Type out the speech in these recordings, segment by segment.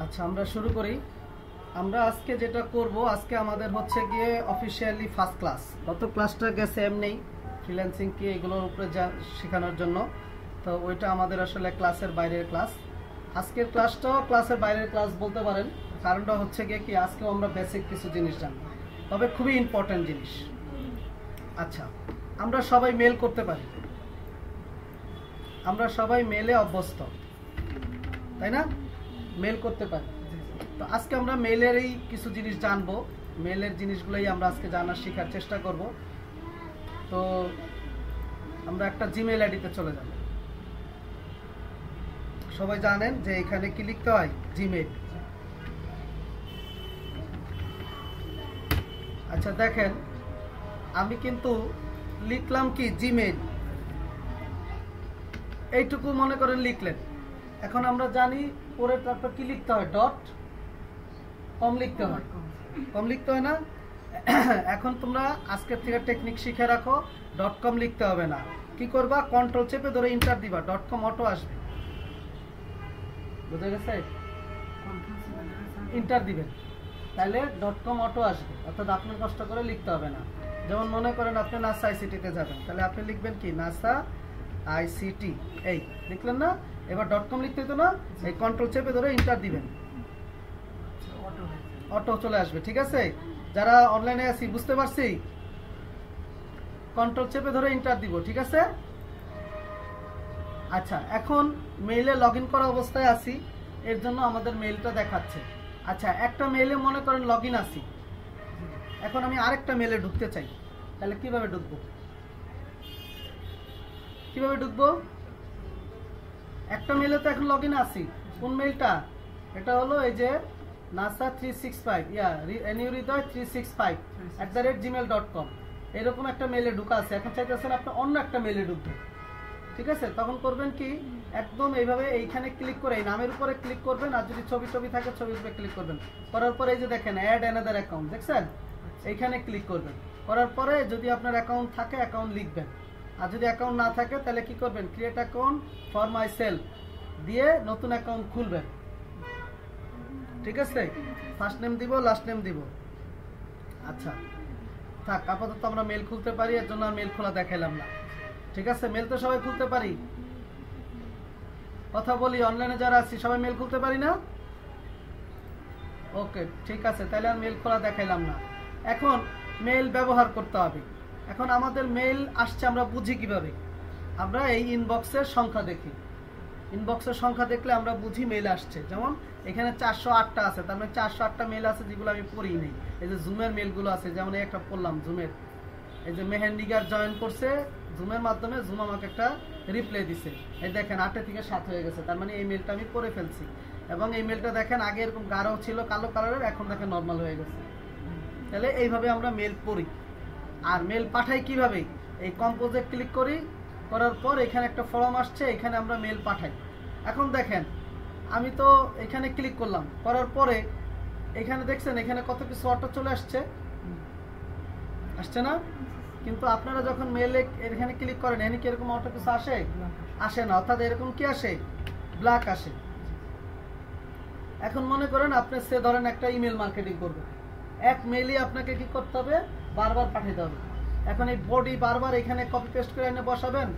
আচ্ছা, আমরা শুরু করি। আমরা আজকে যেটা করব, আজকে আমাদের হচ্ছে গিয়ে অফিসিয়ালি ফার্স্ট ক্লাস। গত ক্লাসটা গেছে এমনি ফ্রিল্যান্সিং কি এগুলোর উপরে শেখানোর জন্য, তো ওইটা আমাদের আসলে ক্লাসের বাইরের ক্লাস। আজকের ক্লাসটাও ক্লাসের বাইরের ক্লাস বলতে পারেন। কারণটা হচ্ছে গিয়ে কি, আজকেও আমরা বেসিক কিছু জিনিস জানবো, তবে খুবই ইম্পর্টেন্ট জিনিস। আচ্ছা, আমরা সবাই মেল করতে পারি, আমরা সবাই মেলে অভ্যস্ত, তাই না? মেল করতে পারি। তো আজকে আমরা মেলেরই কিছু জিনিস জানবো, মেলের জিনিসগুলোই আমরা আজকে জানার শেখার চেষ্টা করব। তো আমরা একটা জিমেল আইডিতে চলে যাব। সবাই জানেন যে এখানে কি লিখতে হয়, জিমেল। আচ্ছা দেখেন, আমি কিন্তু লিখলাম কি জিমেল, এইটুকু মনে করেন লিখলেন। এখন আমরা জানি পরে তারপর কি লিখতে হয়, ডট কম লিখতে হয়, কম লিখতে হয় না? এখন তোমরা আজকের থেকে টেকনিক শিখে রাখো, ডট কম লিখতে হবে না। কি করবা, কন্ট্রোল চেপে ধরে ইন্টার দিবা, ডট কম অটো আসবে। বুঝা গেছে? ইন্টার দিবেন, তাহলে ডট কম অটো আসবে, অর্থাৎ আপনার কষ্ট করে লিখতে হবে না। যেমন মনে করেন আপনি নাসা আইসিটিতে যাবেন, তাহলে আপনি লিখবেন কি, নাসা আইসিটি, এই লিখলেন না? এবার ডট কম লিখতে হতো না, এই কন্ট্রোল চেপে ধরে ইন্টার দিবেন, অটো চলে আসবে। ঠিক আছে? যারা অনলাইনে আছি বুঝতে পারছি, কন্ট্রোল চেপে ধরে ইন্টার দিব। ঠিক আছে? আচ্ছা, এখন মেইলে লগ ইন করা অবস্থায় আছি, এর জন্য আমাদের মেইলটা দেখাচ্ছে। আচ্ছা, একটা মেইলে মনে করেন লগ ইন আছি, এখন আমি আরেকটা মেইলে ঢুকতে চাই, তাহলে কিভাবে ঢুকবো? কিভাবে ঢুকবো? একটা মেইলে তো এখন লগ ইন আছি, কোন মেইলটা? এটা হলো এই যে nasa365 nurhridoy365@gmail.com, এরকম একটা মেইলে ঢুকা আছে। এখন চাইতেছেন আপনি অন্য একটা মেইলে ঢুকবেন। ঠিক আছে? তখন করবেন কি, একদম এইভাবে এইখানে ক্লিক করে এই নামের উপরে ক্লিক করবেন, আর যদি ছবি টবি থাকে ছবির উপরে ক্লিক করবেন। করার পরে এই যে দেখেন অ্যাড অ্যানাদার অ্যাকাউন্ট, দেখছেন? এইখানে ক্লিক করবেন। করার পরে যদি আপনার অ্যাকাউন্ট থাকে অ্যাকাউন্ট লিখবেন, আর যদি অ্যাকাউন্ট না থাকে তাহলে কি করবেন, create account for my self দিয়ে নতুন অ্যাকাউন্ট খুলবেন। ঠিক আছে? ফার্স্ট নেম দিব, লাস্ট নেম দিব। আচ্ছা থাক, আপাতত আমরা মেল খুলতে পারি, এর জন্য আর মেল খোলা দেখাইলাম না। ঠিক আছে? মেল তো সবাই খুলতে পারি। কথা বলি, অনলাইনে যারা আছি সবাই মেল খুলতে পারি না? ওকে, ঠিক আছে, তাহলে আর মেল খোলা দেখাইলাম না। এখন মেল ব্যবহার করতে হবে। এখন আমাদের মেল আসছে আমরা বুঝি কিভাবে? আমরা এই ইনবক্সের সংখ্যা দেখি, ইনবক্সের সংখ্যা দেখলে আমরা বুঝি মেল আসছে। যেমন এখানে 408টা আছে, তার মানে 408টা মেল আছে যেগুলো আমি পড়ি নেই। এই যে জুমের মেলগুলো আছে, যেমন একটা পড়লাম জুমের, এই যে মেহেন্দিগার জয়েন করছে জুমের মাধ্যমে, জুম আমাকে একটা রিপ্লাই দিছে, এই দেখেন 8 থেকে 7 হয়ে গেছে, তার মানে এই মেলটা আমি পড়ে ফেলছি। এবং এই মেলটা দেখেন আগে এরকম গাঢ় ছিল কালো কালারের, এখন দেখেন নর্মাল হয়ে গেছে। তাহলে এইভাবে আমরা মেল পড়ি। আর মেল পাঠাই কিভাবে, এই কম্পোজে ক্লিক করি, করার পর এখানে একটা ফর্ম আসছে, এখানে আমরা মেল পাঠাই। এখন দেখেন আমি তো এখানে ক্লিক করলাম, করার পরে এখানে দেখছেন এখানে কত কিছু অটো চলে আসছে, আসছে না? কিন্তু আপনারা যখন মেলে এখানে ক্লিক করেন, এখানে কি এরকম অটো কিছু আসে? আসে না, অর্থাৎ এরকম কি আসে, ব্ল্যাক আসে। এখন মনে করেন আপনি সে ধরেন একটা ইমেল মার্কেটিং করবেন, এক মেইলই আপনাকে কি করতে হবে, বারবার পাঠাতে হবে। এখন এই বডি বারবার এখানে কপি পেস্ট করে এনে বসাবেন,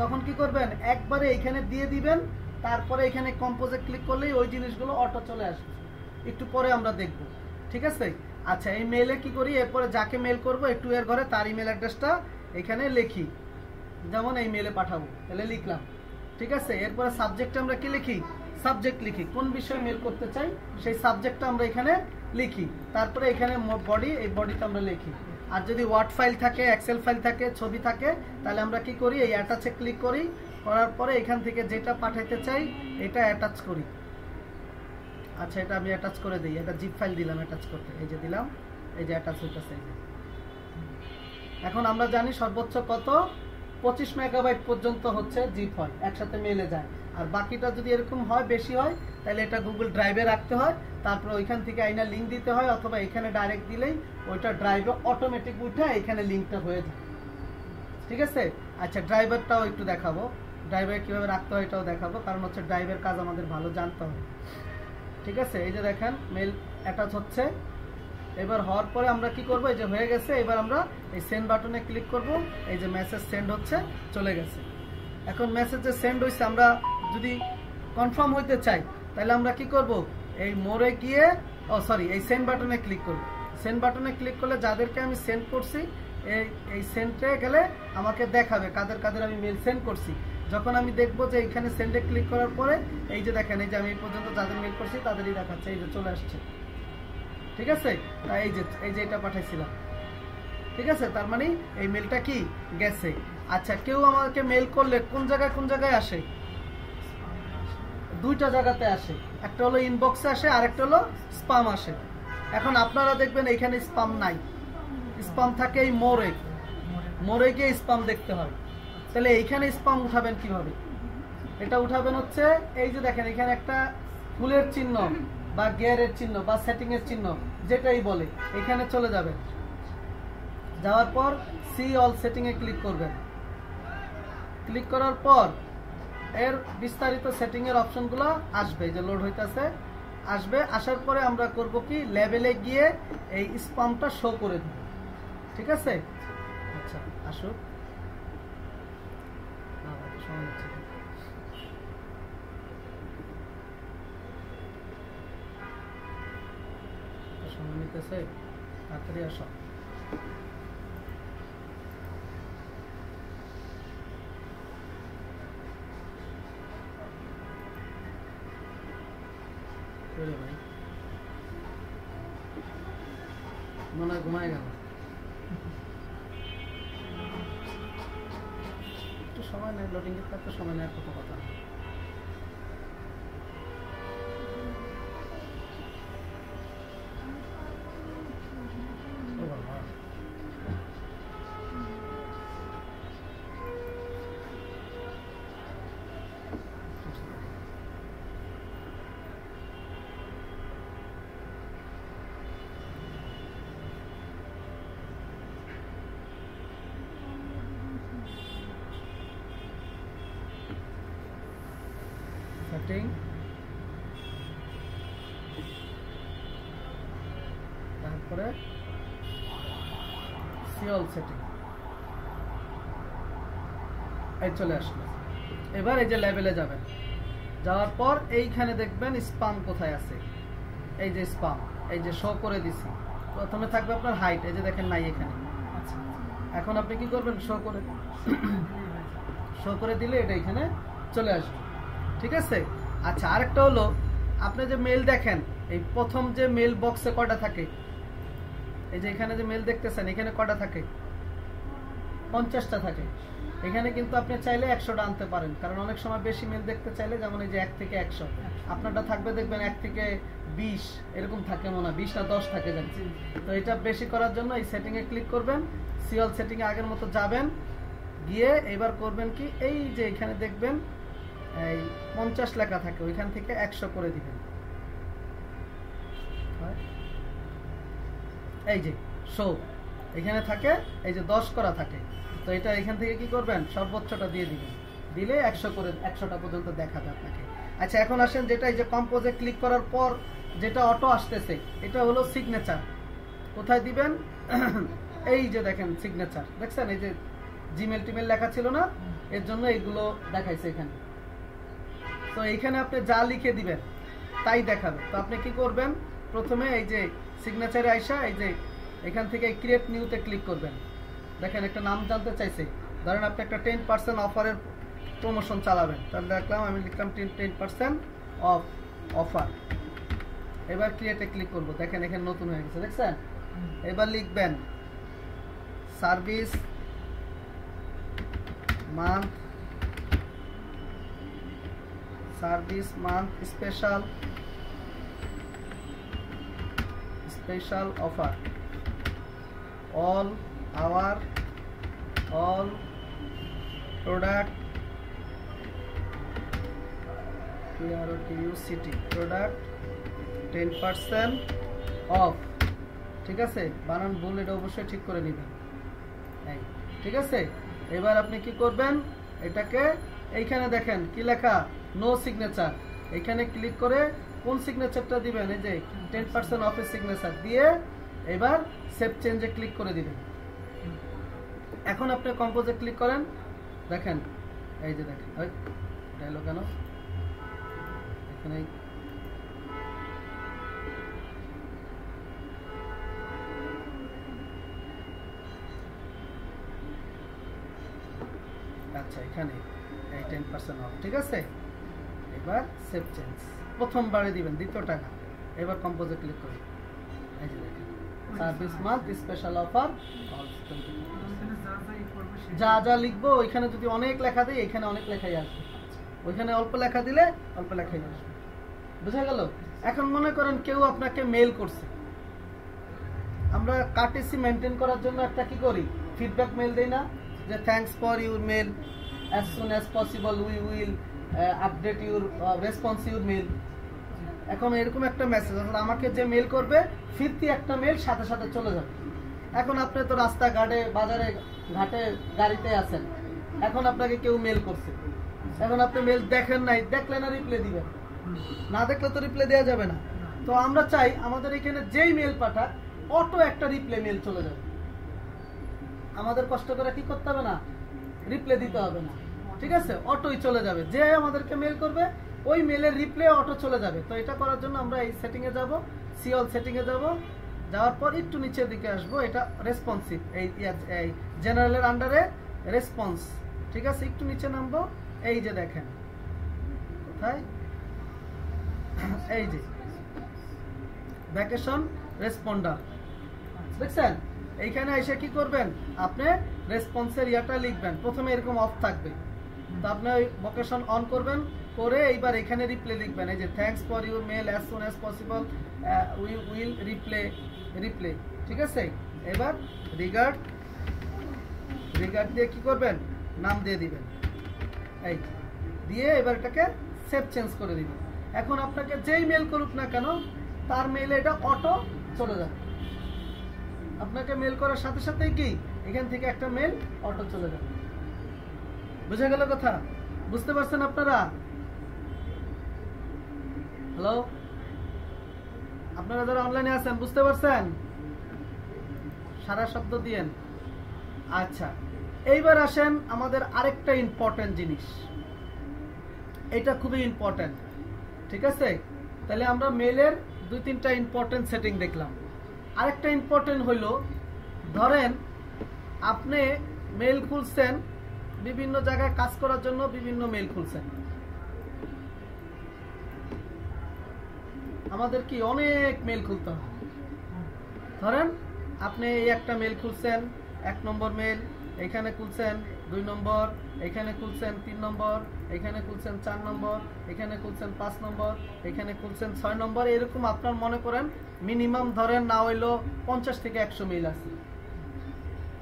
তখন কি করবেন, একবারে এখানে দিয়ে দিবেন, তারপরে এখানে কম্পোজে ক্লিক করলেই ওই জিনিসগুলো অটো চলে আসবে। একটু পরে আমরা দেখব। ঠিক আছে? আচ্ছা, এই মেইলে কি করি, এরপরে যাকে মেল করব একটু এর ঘরে তার ইমেল অ্যাড্রেসটা এখানে লিখি, যেমন এই মেলে পাঠাবো, তাহলে লিখলাম। ঠিক আছে? এরপরে সাবজেক্টে আমরা কি লিখি, সাবজেক্ট লিখি, কোন বিষয়ে মেল করতে চাই সেই সাবজেক্টটা আমরা এখানে লিখি। তারপরে এখানে বডি, এই বডিটা আমরা লিখি। আর যদি ওয়ার্ড ফাইল থাকে, এক্সেল ফাইল থাকে, ছবি থাকে, তাহলে আমরা কি করি, এই অ্যাটাচে ক্লিক করি, করার পরে এখান থেকে যেটা পাঠাইতে চাই এটা অ্যাটাচ করি। আচ্ছা, এটা আমি অ্যাটাচ করে দিই, এটা জিপ ফাইল দিলাম অ্যাটাচ করতে, এই যে দিলাম, এই যে অ্যাটাচ হইতেছে। এখন আমরা জানি সর্বোচ্চ কত, 25 মেগাবাইট পর্যন্ত হচ্ছে জিপ হয়, একসাথে মেলে যায়। আর বাকিটা যদি এরকম হয়, বেশি হয়, তাহলে এটা গুগল ড্রাইভে রাখতে হয়, তারপর ওইখান থেকে আইনা লিঙ্ক দিতে হয়, অথবা এখানে ডাইরেক্ট দিলেই ওইটা ড্রাইভে অটোমেটিক উঠে এখানে লিঙ্কটা হয়ে যায়। ঠিক আছে? আচ্ছা, ড্রাইভারটাও একটু দেখাবো, ড্রাইভার কিভাবে রাখতে হয় এটাও দেখাবো, কারণ হচ্ছে ড্রাইভের কাজ আমাদের ভালো জানতে হবে। ঠিক আছে, এই যে দেখেন মেল অ্যাটাচ হচ্ছে। এবার হওয়ার পরে আমরা কি করব, এই যে হয়ে গেছে, এবার আমরা এই সেন্ড বাটনে ক্লিক করব। এই যে মেসেজ সেন্ড হচ্ছে, চলে গেছে। এখন মেসেজ যে সেন্ড হয়েছে, আমরা যদি কনফার্ম হইতে চাই তাহলে আমরা কি করব, এই মোড়ে গিয়ে এই সেন্ড বাটনে ক্লিক করব। সেন্ড বাটনে ক্লিক করলে যাদেরকে আমি সেন্ড করছি এই সেন্ডে গেলে আমাকে দেখাবে কাদের কাদের আমি মেল সেন্ড করছি। যখন আমি দেখবো যে এখানে সেন্ডে ক্লিক করার পরে এই যে দেখেন, এই যে আমি এই পর্যন্ত যাদের মেল করছি তাদেরই দেখাচ্ছে, এই যে চলে আসছে। ঠিক আছে, এই যে এটা পাঠাইছিলাম। ঠিক আছে, তার মানে এই মেলটা কি গেছে। আচ্ছা, কেউ আমাকে মেল করলে কোন জায়গায় আসে? দুইটা জায়গাতে আসে, একটা হলো ইনবক্সে আসে আর একটা হলো স্পাম আসে। এখন আপনারা দেখবেন এখানে স্পাম নাই, স্পাম থাকে এই মোড়ে গিয়ে স্পাম দেখতে হয়। তাহলে এইখানে স্পাম উঠাবেন কিভাবে? এটা উঠাবেন হচ্ছে এই যে দেখেন এখানে একটা ফুলের চিহ্ন বা গিয়ারের চিহ্ন বা সেটিং এর চিহ্ন যেটাই বলে, এখানে চলে যাবেন। যাওয়ার পর সি অল সেটিং এ ক্লিক করবেন। ক্লিক করার পর এর বিস্তারিত সেটিং এর অপশনগুলো আসবে, যে লোড হইতেছে, আসবে। আসার পরে আমরা করব কি, লেভেলে গিয়ে এই স্পামটা শো করে দেব। ঠিক আছে, আচ্ছা আসুক, সময় নিতেছে, তাড়াতাড়ি আসো। ভাই মনে হয় ঘুমায় গেল, একটু সময় নেই, লোডিং এর তো সময় নেই, কত কথা। সেটিং, তারপরে সিওল সেটিং, এই চলে আসলো। এবার এই যে লেভেলে যাবেন, যাওয়ার পর এইখানে দেখবেন স্পাম কোথায় আছে, এই যে স্পাম, এই যে শো করে দিছি। প্রথমে থাকবে আপনার হাইট, এই যে দেখেন নাই এখানে। এখন আপনি কি করবেন, শো করে দিলে এটা এখানে চলে আসবে। ঠিক আছে, আচ্ছা আরেকটা হলো, আপনি যে মেল দেখেন এই প্রথম যে মেল বক্সে কয়টা থাকে, এই যে এখানে যে মেল দেখতেছেন এখানে কয়টা থাকে, 50টা থাকে। এখানে কিন্তু আপনি চাইলে 100টা আনতে পারেন, কারণ অনেক সময় বেশি মেল দেখতে চাইলে, যেমন এই যে 1 থেকে 100, আপনারটা থাকবে দেখবেন 1 থেকে 20 এরকম থাকে, মনে হয় 20 না 10 থাকে যাচ্ছে। তো এটা বেশি করার জন্য এই সেটিং এ ক্লিক করবেন, সিওল সেটিং এ আগের মতো যাবেন, গিয়ে এবার করবেন কি, এই যে এখানে দেখবেন এই 50 লেখা থাকে, ওইখান থেকে 100 করে দিবেন। এই যে শো এখানে থাকে, এই যে 10 করা থাকে, তো এটা এখান থেকে কি করবেন, সর্বোচ্চটা দিয়ে দিবেন, দিলে 100টা পর্যন্ত দেখাবে আপনাকে। আচ্ছা এখন আসেন, যেটা এই যে কম্পোজে ক্লিক করার পর যেটা অটো আসতেছে, এটা হলো সিগনেচার। কোথায় দিবেন, এই যে দেখেন সিগনেচার দেখছেন, এই যে জিমেল টিমেল লেখা ছিল না, এর জন্য এইগুলো দেখাইছে এখানে। তো এইখানে আপনি যা লিখে দিবেন তাই দেখাবে। তো আপনি কি করবেন, প্রথমে এই যে সিগনেচারে আইসা এই যে এখান থেকে ক্রিয়েট নিউতে ক্লিক করবেন। দেখেন একটা নাম জানতে চাইছে, ধরেন আপনি একটা 10% অফারের প্রমোশন চালাবেন, তাহলে দেখলাম আমি লিখলাম 10% অফ অফার। এবার ক্রিয়েটে ক্লিক করব, দেখেন এখানে নতুন হয়ে গেছে, দেখছেন। এবার লিখবেন service month, special offer, all product product 10% off। ঠিক আছে, বানান ভুল, এটা অবশ্যই ঠিক করে নেবেন। ঠিক আছে, এবার আপনি কি করবেন, এটাকে এইখানে দেখেন কি লেখা, নো সিগনেচার, এখানে ক্লিক করে কোন সিগনেচারটা দিবেন, এই যে 10% অফিস সিগনেচার দিয়ে এবার সেভ চেঞ্জে ক্লিক করে দিবেন। এখন আপনি কম্পোজে ক্লিক করেন, দেখেন এই যে দেখেন এটা হলো কেন এখানে আচ্ছা এখানে এই 10% অফ, ঠিক আছে। এবার সেভ চেঞ্জ প্রথমবারে দিবেন 200 টাকা। এবার কম্পোজে ক্লিক করুন, এই যে দেখেন সার্ভিস মান্থ স্পেশাল অফার। যা যা লিখবো ওইখানে যদি অনেক লেখা দিই এখানে অনেক লেখাই আসবে, ওইখানে অল্প লেখা দিলে অল্প লেখাই আসবে। বুঝা গেল? এখন মনে করেন কেউ আপনাকে মেল করছে, আমরা কার্টেসি মেনটেন করার জন্য একটা কি করি, ফিডব্যাক মেল দেই না, যে thanks for your mail, as soon as possible we will update your response your mail. এখন এরকম একটা মেসেজ আমাকে যে মেল করবে ফিরতি একটা মেল সাথে সাথে চলে যাবে। এখন আপনি তো রাস্তাঘাটে বাজারে ঘাটে গাড়িতে আছেন, এখন আপনাকে কেউ মেল করছে, এখন আপনি মেল দেখেন নাই, দেখলে না রিপ্লাই দিবেন, না দেখলে তো রিপ্লাই দেওয়া যাবে না। তো আমরা চাই আমাদের এখানে যেই মেল পাঠাক অটো একটা রিপ্লাই মেল চলে যাবে, আমাদের কষ্ট করে কি করতে হবে না, রিপ্লাই দিতে হবে না, ঠিক আছে, অটোই চলে যাবে। যে আমাদেরকে মেল করবে ওই মেলের রিপ্লাই অটো চলে যাবে। তো এটা করার জন্য আমরা এই সেটিং এ যাব, সি অল সেটিং এ যাব, যাওয়ার পর একটু নিচের দিকে আসবো, এটা রেসপন্সিভ, এই জেনারেলের আন্ডারে রেসপন্স, ঠিক আছে, একটু নিচে নামবো, এই যে দেখেন কোথায়, এই যে ভ্যাকেশন রেসপন্ডার দেখছেন। এইখানে এসে কি করবেন, আপনি রেসপন্সের ইয়াটা লিখবেন, প্রথমে এরকম অফ থাকবে, তো আপনি ওই ভ্যাকেশন অন করবেন, করে এইবার এখানে রিপ্লাই লিখবেন, এই যে thanks for your mail as soon as possible we will reply, ঠিক আছে। এবার রিগার্ড দিয়ে কি করবেন, নাম দিয়ে দিবেন, এই দিয়ে এবার এটাকে সেভ চেঞ্জ করে দিবেন। এখন আপনাকে যেই মেল করুক না কেন তার মেলে এটা অটো চলে যাবে, আপনাকে মেল করার সাথে সাথেই কি এখান থেকে একটা মেল অটো চলে যাবে। বুঝা গেল কথা? বুঝতে পারছেন আপনারা? হ্যালো, আপনারা যারা অনলাইনে আছেন বুঝতে পারছেন? সারা শব্দ দিয়েন। আচ্ছা, এইবার আসেন আমাদের আরেকটা ইম্পর্টেন্ট জিনিস, এটা খুবই ইম্পর্টেন্ট, ঠিক আছে। তাহলে আমরা মেলের 2-3টা ইম্পর্টেন্ট সেটিং দেখলাম। আরেকটা ইম্পর্টেন্ট হলো, ধরেন আপনি মেল খুলছেন, বিভিন্ন জায়গায় কাজ করার জন্য বিভিন্ন মেল খুলছেন, আমাদের কি অনেক মেল খুলতে হয়। ধরেন আপনি এই একটা মেল খুলছেন, 1 নম্বর মেল, এখানে খুলছেন 2 নম্বর, এখানে খুলছেন 3 নম্বর, এখানে খুলছেন 4 নম্বর, এখানে খুলছেন 5 নম্বর, এখানে খুলছেন 6 নম্বর, এরকম আপনার মনে করেন মিনিমাম ধরেন না হইলো 50 থেকে 100 মেল আছে।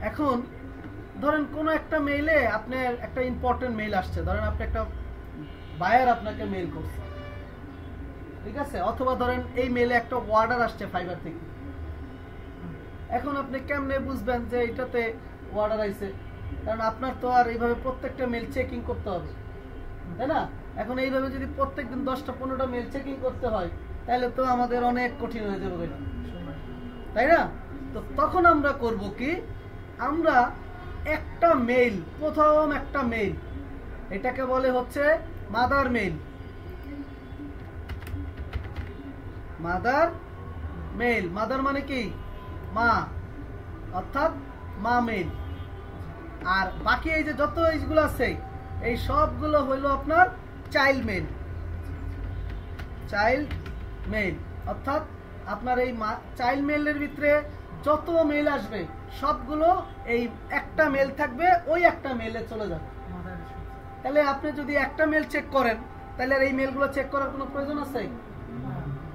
এখন ধরেন কোনো একটা মেইলে আপনার একটা ইম্পর্টেন্ট মেইল আসছে, ধরেন আপনি একটা বায়ার আপনাকে মেইল করছে, ঠিক আছে, অথবা ধরেন এই মেইলে একটা অর্ডার আসছে ফাইবার থেকে। এখন আপনি কেমনে বুঝবেন যে এটাতে অর্ডার আইছে, কারণ আপনার তো আর এইভাবে প্রত্যেকটা মেইল চেকিং করতে হবে, তাই না? এখন এইভাবে যদি প্রত্যেকদিন 10টা-15টা মেইল চেকিং করতে হয় তাহলে তো আমাদের অনেক কঠিন হয়ে যাবে, তাই না? তো তখন আমরা করব কি, আমরা একটা মেইল, প্রথম একটা মেইল, এটাকে বলে হচ্ছে mother mail. Mother mail, mother মানে কি মা, অর্থাৎ মা মেইল। আর বাকি এই যে যত এইগুলো আছে এই সবগুলো হইলো আপনার চাইল্ড মেইল। চাইল্ড মেইল অর্থাৎ আপনার এই চাইল্ড মেইলের ভিতরে যত মেইল আসবে সবগুলো এই একটা মেইল থাকবে, ওই একটা মেইলে চলে যাবে। তাহলে আপনি যদি একটা মেইল চেক করেন তাহলে এই মেইলগুলো চেক করার কোনো প্রয়োজন আছে?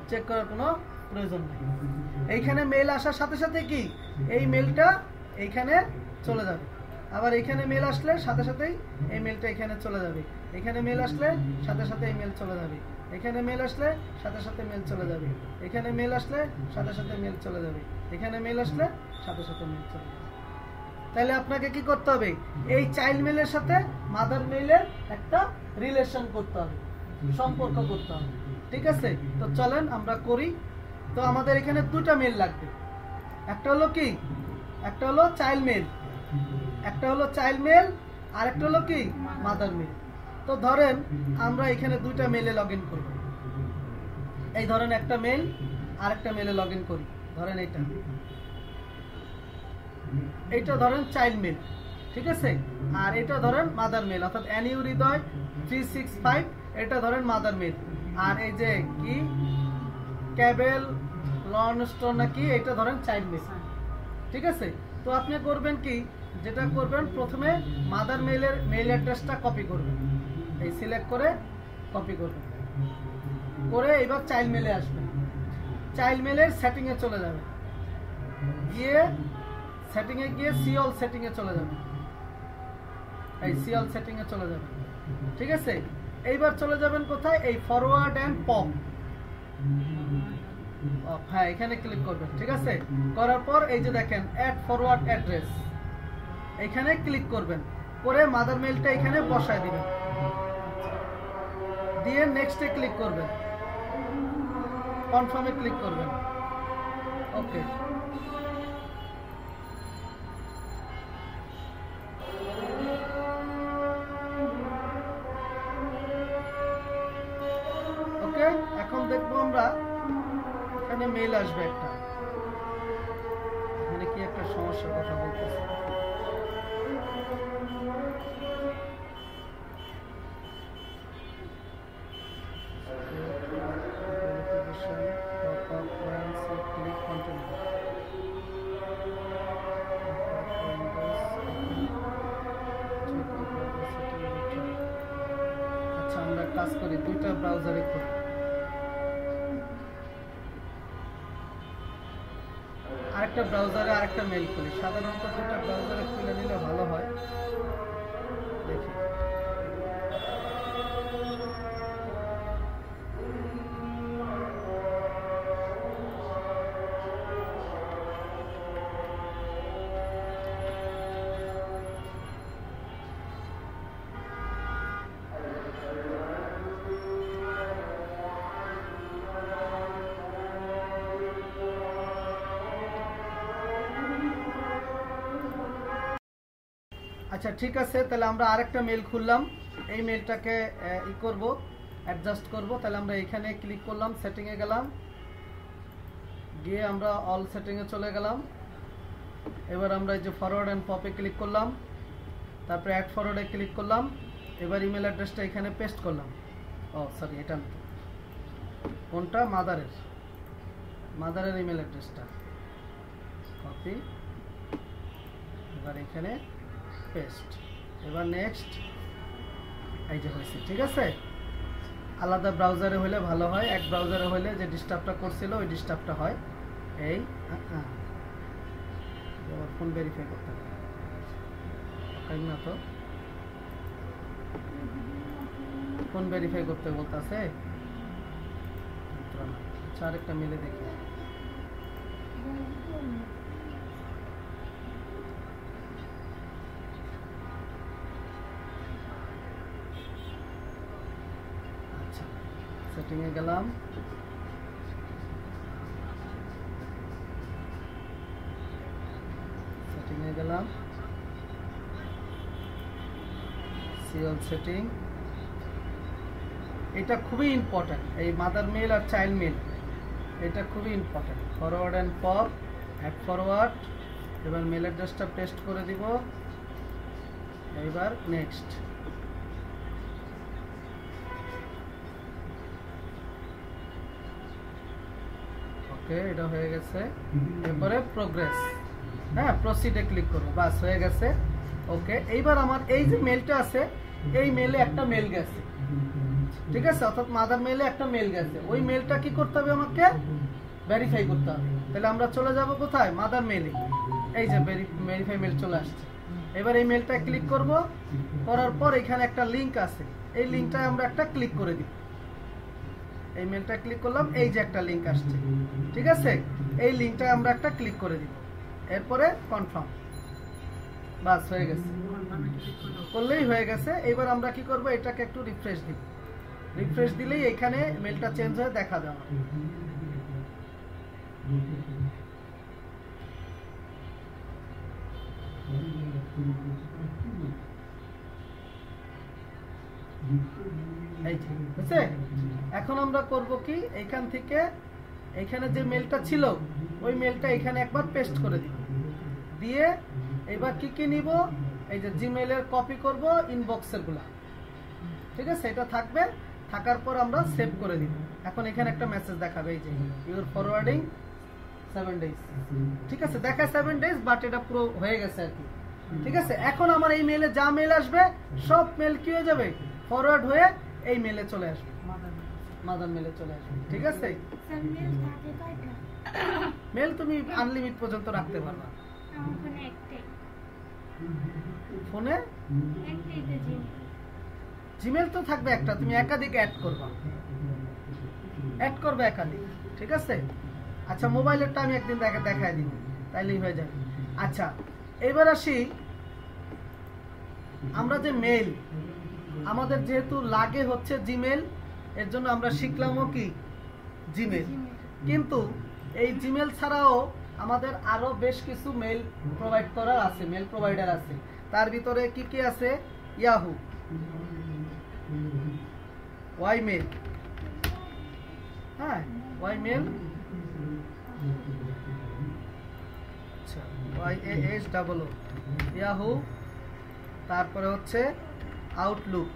চেক করার কোনো প্রয়োজন নেই। এইখানে মেইল আসার সাথে সাথে কি এই মেইলটা এইখানে চলে যাবে, আবার এখানে মেইল আসলে সাথে সাথেই এই মেইলটা এখানে চলে যাবে, এখানে মেইল আসলে সাথে সাথে এই মেইল চলে যাবে, এখানে মেইল আসলে সাথে সাথে মেইল চলে যাবে, এখানে মেইল আসলে সাথে সাথে মেইল চলে যাবে, এখানে মেইল আসলে সাথে সাথে মেইল চলে যাবে। তাহলে আপনাকে কি করতে হবে, এই চাইল্ড মেইলের সাথে মাদার মেইলের একটা রিলেশন করতে হবে। সম্পর্ক করতে হবে। ঠিক আছে, তো চলেন আমরা করি। তো আমাদের এখানে দুটা মেল লাগবে, একটা হলো কি, একটা হলো চাইল্ড মেল, একটা হলো চাইল্ড মেল, আর একটা হলো কি মাদার মেল। তো ধরেন আমরা এখানে দুইটা মেলে লগ ইন করবো। এই ধরেন একটা মেল আর একটা মেলে লগ ইন করি। ধরেন এইটা ধরেন চাইল্ড মেল, ঠিক আছে, আর এটা ধরেন মাদার মেল, অর্থাৎ এনইউ হৃদয় 365, এটা ধরেন মাদার মেল। আর এই যে কি ক্যাবেল লর্নস্টোন নাকি, এটা ধরেন চাইল্ড মেল। ঠিক আছে, তো আপনি করবেন কি, যেটা করবেন প্রথমে মাদার মেলের মেল অ্যাড্রেসটা কপি করবেন, এই সিলেক্ট করে কপি করবেন, করে এবার চাইল্ড মেলে আসবেন। চাইল্ড মেলের সেটিং এ চলে যাবেন, গিয়ে সেটিং এ গিয়ে সিঅল সেটিং এ চলে যাবেন, এই সিঅল সেটিং এ চলে যাবেন। ঠিক আছে, এইবার চলে যাবেন কোথায়, এই ফরওয়ার্ড এন্ড পপ, হ্যাঁ এখানে ক্লিক করবেন। ঠিক আছে, করার পর এই যে দেখেন অ্যাড ফরওয়ার্ড অ্যাড্রেস, এখানে ক্লিক করবেন, করে মাদার মেলটা এখানে বসায় দিবেন, দিয়ে নেক্সটে ক্লিক করবেন, কনফার্মে ক্লিক করবেন। ওকে, ওকে, এখন দেখবো আমরা এখানে মেল আসবে একটা, এখানে কি একটা সমস্যার কথা বলতেছে। আচ্ছা, আমরা কাজ করি দুইটা ব্রাউজারে করি। আরেকটা ব্রাউজারে আরেকটা মেল খুলি, সাধারণত দুইটা ব্রাউজারে খুলে নিলে ভালো হয়। দেখি, আচ্ছা ঠিক আছে, তাহলে আমরা আরেকটা মেল খুললাম, এই মেলটাকে ই করব, অ্যাডজাস্ট করব। তাহলে আমরা এখানে ক্লিক করলাম, সেটিং এ গেলাম, গিয়ে আমরা অল সেটিং এ চলে গেলাম। এবার আমরা এই যে ফরওয়ার্ড এন্ড পপে ক্লিক করলাম, তারপরে অ্যাড ফরওয়ার্ডে ক্লিক করলাম। এবার ইমেল অ্যাড্রেসটা এখানে পেস্ট করলাম। ও সরি, এটা না, কোনটা, মাদারের ইমেল অ্যাড্রেসটা কপি, এবার এখানে পেস্ট। এবার নেক্সট, এই যে হয়েছে। ঠিক আছে, আলাদা ব্রাউজারে হলে ভালো হয়, এক ব্রাউজারে হলে যে ডিস্টার্বটা করছিল ওই ডিস্টার্বটা হয়। এই ফোন ভেরিফাই করতে হবে না, তো ফোন ভেরিফাই করতে বলতেছে। আচ্ছা, আরেকটা মিলে দেখি। আচ্ছা, সেটিং এ গেলাম, সিওল সেটিং। এটা খুবই ইম্পর্টেন্ট, এই মাদার মেল আর চাইল্ড মেল, এটা খুবই important. Forward and pop, add forward, এবার মেল অ্যাড্রেসটা পেস্ট করে দিব। এবার নেক্সট, ওকে, এটা হয়ে গেছে। এরপরে প্রোগ্রেস, হ্যাঁ প্রসিডে ক্লিক করবো, বাস হয়ে গেছে। ওকে, এইবার আমার এই যে মেলটা আছে, এই মেলে একটা মেল গেছে। ঠিক আছে, অর্থাৎ মাদার মেলে একটা মেল গেছে, ওই মেলটা কি করতে হবে, আমাকে ভেরিফাই করতে হবে। তাহলে আমরা চলে যাব কোথায়, মাদার মেলে, এই যে ভেরিফাই মেল চলে আসছে। এবার এই মেলটা ক্লিক করব, করার পর এখানে একটা লিংক আছে, এই লিংকটা আমরা একটা ক্লিক করে দিব। এই মেলটা ক্লিক করলাম, এই যে একটা লিংক আসছে। ঠিক আছে, এই লিংকটা আমরা একটা ক্লিক করে দিব, এরপরে কনফার্ম, বাস হয়ে গেছে, করলেই হয়ে গেছে। এবার আমরা কি করব, এটাকে একটু রিফ্রেশ দিব, রিফ্রেশ দিলেই এখানে মেলটা চেঞ্জ হয়ে দেখাবে আমার। এখন আমরা করব কি, এইখান থেকে এখানে যে মেলটা ছিল ওই মেলটা এখানে একবার পেস্ট করে দিব, দিয়ে এবার কি কি নিব, এই যে জিমেইলের কপি করব ইনবক্সের গুলা, ঠিক আছে, এটা থাকবে। থাকার পর আমরা সেভ করে দিব। এখন এখানে একটা মেসেজ দেখাবে, এই যে ইউর ফরওয়ার্ডিং 7 ডেজ, ঠিক আছে, দেখা 7 ডেজ, বাট এটা পুরো হয়ে গেছে আর কি, ঠিক আছে। এখন আমার এই মেলে যা মেল আসবে সব মেল কি হয়ে যাবে, ফরওয়ার্ড হয়ে এই মেলে চলে আসবে, মাদার মেলে চলে আসবে, ঠিক আছে। মেল তুমি আনলিমিট পর্যন্ত রাখতে পারবা ফোনে। জিমেল তো থাকবে একটা, তুমি একাধিক অ্যাড করবে একাধিক, ঠিক আছে। আচ্ছা, মোবাইলেরটা আমি একদিন দেখায় দিব, তাইলেই হয়ে যাবে। আচ্ছা, এবার আসি, আমরা যে মেল আমাদের যেহেতু লাগে হচ্ছে জিমেল, এর জন্য আমরা শিখলামও কি জিমেল, কিন্তু এই জিমেল ছাড়াও আমাদের আরো বেশ কিছু মেল প্রোভাইড করার আছে, মেল প্রোভাইডার আছে। তার ভিতরে কি কি আছে, ইয়াহু, ওয়াইমেল, হ্যাঁ ওয়াইমেল, আচ্ছা YAHOO, ইয়াহু, তারপরে হচ্ছে আউটলুক,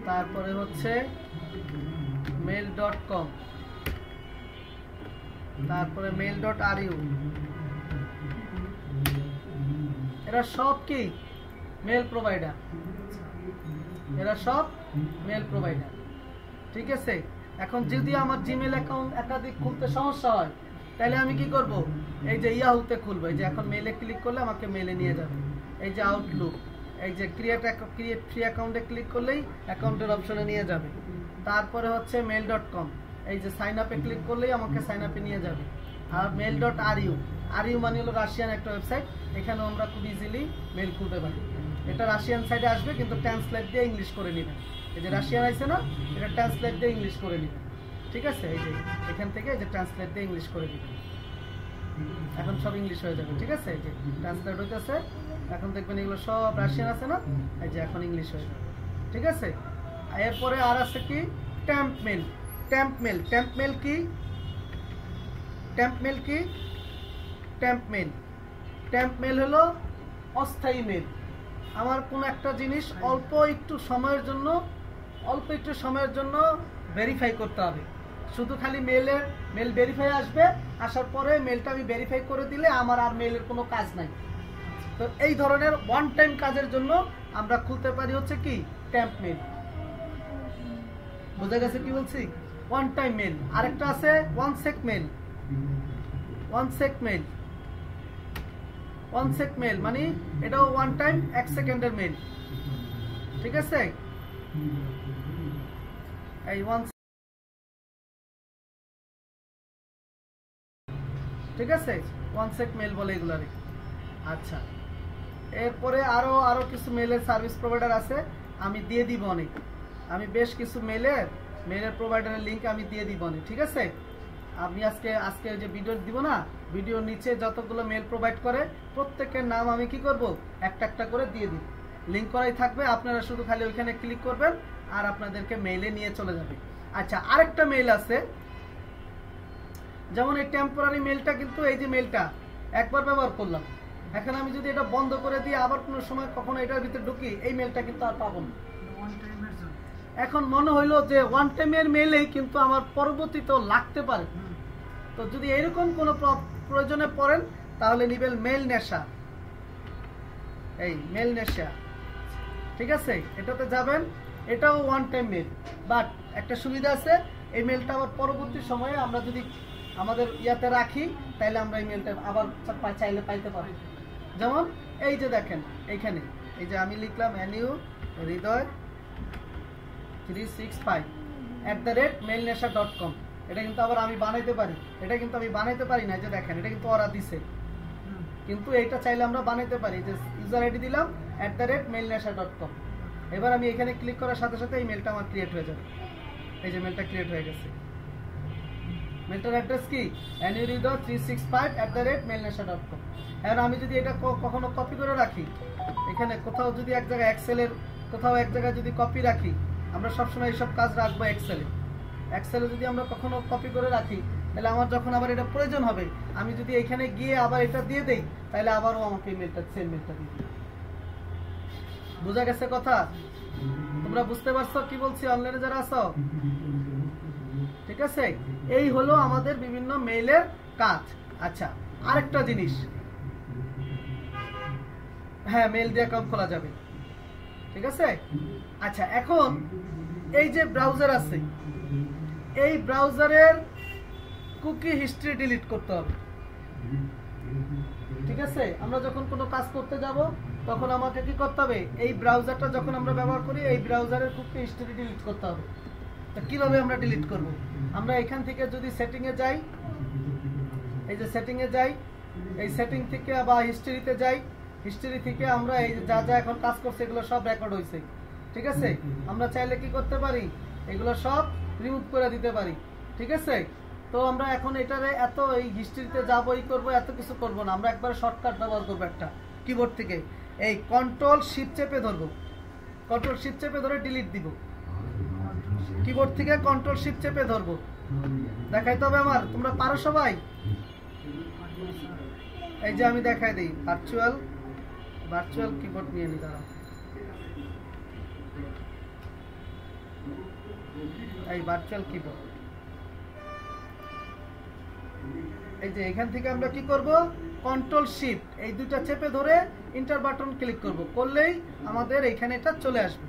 তারপরে হচ্ছে mail.com, তারপরে mail.ru, এরা সব কি মেল প্রোভাইডার, এরা সব মেল প্রোভাইডার, ঠিক আছে। এখন যদি আমার জিমেল অ্যাকাউন্ট একাধিক খুলতে সমস্যা হয়, তাহলে আমি কি করব, এই যে ইয়াহুতে খুলবো, এই যে এখন মেলে ক্লিক করলে আমাকে মেলে নিয়ে যাবে, এই যে আউটলুক, এই যে ক্রিয়েট ফ্রি অ্যাকাউন্টে ক্লিক করলেই অ্যাকাউন্টের অপশনে নিয়ে যাবে। তারপরে হচ্ছে mail.com, এই যে সাইন আপে ক্লিক করলেই আমাকে সাইন আপে নিয়ে যাবে। আর mail.ru, আরইউ মানে হলো রাশিয়ান একটা ওয়েবসাইট, এখানেও আমরা খুব ইজিলি মেল খুলতে পারি। এটা রাশিয়ান সাইডে আসবে, কিন্তু ট্রান্সলেট দিয়ে ইংলিশ করে নেবেন, এই যে রাশিয়ান আছে না, এটা ট্রান্সলেট দিয়ে ইংলিশ করে নেবেন, ঠিক আছে। এই যে এখান থেকে এই যে ট্রান্সলেট দিয়ে ইংলিশ করে নেবেন, এখন সব ইংলিশ হয়ে যাবে, ঠিক আছে। এই যে ট্রান্সলেট হইতেছে, এখন দেখবেন এগুলো সব রাশিয়ান আছে না, এই যে এখন ইংলিশ হয়ে যাবে, ঠিক আছে। এরপরে আর আছে কি ট্যাম্প মেল, ট্যাম্প মেল কি, ট্যাম্প মেল হলো অস্থায়ী মেল। আমার কোন একটা জিনিস অল্প একটু সময়ের জন্য ভেরিফাই করতে হবে, শুধু খালি মেল ভেরিফাই আসবে, আসার পরে মেলটা আমি ভেরিফাই করে দিলে আমার আর মেলের কোনো কাজ নাই। তো এই ধরনের ওয়ান টাইম কাজের জন্য আমরা খুলতে পারি হচ্ছে কি ট্যাম্প মেল, বোঝা গেছে কি বলছি, ওয়ান টাইম মেল। আরেকটা আছে ওয়ান সেক মেল, মানে এটাও ওয়ান টাইম 1 সেকেন্ডের মেল, ঠিক আছে। এই ঠিক আছে, ওয়ান সেক মেল বলে এগুলারে। আচ্ছা, এরপরে আরো কিছু মেলের সার্ভিস প্রোভাইডার আছে, আমি দিয়ে দিব অনেক, আমি বেশ কিছু মেলের প্রোভাইডারের লিংক আমি দিয়ে দিব অনেক, ঠিক আছে। আমি আজকে যে ভিডিও দিব না, ভিডিওর নিচে যতগুলো মেল প্রোভাইড করে প্রত্যেকের নাম আমি কি করব, একটা করে দিয়ে দিব, লিংক করাই থাকবে, আপনারা শুধু খালি ওইখানে ক্লিক করবেন আর আপনাদেরকে মেইলে নিয়ে চলে যাবে। আচ্ছা, আরেকটা মেইল আছে, যেমন এই টেম্পোরারি মেইলটা, কিন্তু এই যে মেইলটা একবার ব্যবহার করলাম, এখন আমি যদি এটা বন্ধ করে দিয়ে আবার কোনো সময় কখনো এটার ভিতরে ঢুকি, এই মেইলটা কিন্তু আর পাবো না। এখন মনে হইলো যে ওয়ান টাইমের মেইলেই কিন্তু আমার পরবর্তীতেও লাগতে পারে, তো যদি এরকম কোনো প্রয়োজনে পড়েন তাহলে নিবেন মেইল নেশা, এই মেইল নেশা, ঠিক আছে, এটাতে যাবেন, এটাও ওয়ান টাইম মেইল, বাট একটা সুবিধা আছে, এই মেইলটা আবার পরবর্তী সময়ে আমরা যদি আমাদের ইয়াতে রাখি, তাহলে আমরা এই মেইলটা আবার চাইলে পাইতে পারি। যেমন এই যে দেখেন এইখানে, এই যে আমি লিখলাম hridoy365@mailnesha.com, এটা কিন্তু আবার আমি বানাইতে পারি, এটা কিন্তু আমি বানাইতে পারি না, যে দেখেন এটা কিন্তু ওরা দিছে, কিন্তু এইটা চাইলে আমরা বানাইতে পারি, যে ইউজার আইডি দিলাম @mailnesha.com, এবার আমি এখানে ক্লিক করার সাথে সাথে এই মেলটা আমার ক্রিয়েট হয়ে যাবে। এই যে মেলটা ক্রিয়েট হয়ে গেছে। মেলটার অ্যাড্রেস কি anuridho365@mailnation.com। এবার আমি যদি এটা কখনো কপি করে রাখি, এখানে কোথাও যদি এক জায়গায় এক্সেলের কোথাও এক জায়গায় যদি কপি রাখি, আমরা সবসময় এইসব কাজ রাখবো এক্সেলে। এক্সেলে যদি আমরা কখনো কপি করে রাখি, তাহলে আমার যখন আবার এটা প্রয়োজন হবে, আমি যদি এখানে গিয়ে আবার এটা দিয়ে দেই, তাহলে আবারও আমাকে মেলটা সেম মেলটা দিয়ে দিই। বুঝা গেছে কথা? তোমরা বুঝতে পারছো কি বলছি অনলাইনে যারা আছো? ঠিক আছে, এই হলো আমাদের বিভিন্ন মেইলের কাজ। আচ্ছা, আরেকটা জিনিস, হ্যাঁ মেইল দিয়ে অ্যাকাউন্ট খোলা যাবে। ঠিক আছে, আচ্ছা এখন এই যে ব্রাউজার আছে, এই ব্রাউজারের কুকি হিস্ট্রি ডিলিট করতে হবে। ঠিক আছে, আমরা যখন কোনো কাজ করতে যাব তখন আমাকে কি করতে হবে, এই ব্রাউজারটা যখন আমরা ব্যবহার করি, এই ব্রাউজারের কুকি হিস্ট্রি ডিলিট করতে হবে। তো কিভাবে আমরা ডিলিট করব? আমরা এখান থেকে যদি সেটিং এ যাই, এই যে সেটিং এ যাই, এই সেটিং থেকে বা হিস্ট্রিতে যাই, হিস্ট্রি থেকে আমরা এই যা যা এখন কাজ করছে এগুলো সব রেকর্ড হয়েছে। ঠিক আছে, আমরা চাইলে কি করতে পারি, এগুলো সব রিমুভ করে দিতে পারি। ঠিক আছে, তো আমরা এখন এটারে এত এই হিস্ট্রিতে যাবো, এই করবো, এত কিছু করব না। আমরা একবার শর্টকাট ব্যবহার করবো একটা কিবোর্ড থেকে, এই কন্ট্রোল শিফট চেপে ধরবো, কন্ট্রোল শিফট চেপে ধরে ডিলিট দিব। কিবোর্ড থেকে কন্ট্রোল শিফট চেপে ধরবো, দেখাইতে হবে আমার, তোমরা পারো সবাই? এই যে আমি দেখাই দিই, ভার্চুয়াল কিবোর্ড নিয়ে নি, দাঁড়াও, এই ভার্চুয়াল কিবোর্ড। এই যে এখান থেকে আমরা কি করব, কন্ট্রোল শিফট এই দুইটা চেপে ধরে এন্টার বাটন ক্লিক করব, করলেই আমাদের এখানে এটা চলে আসবে।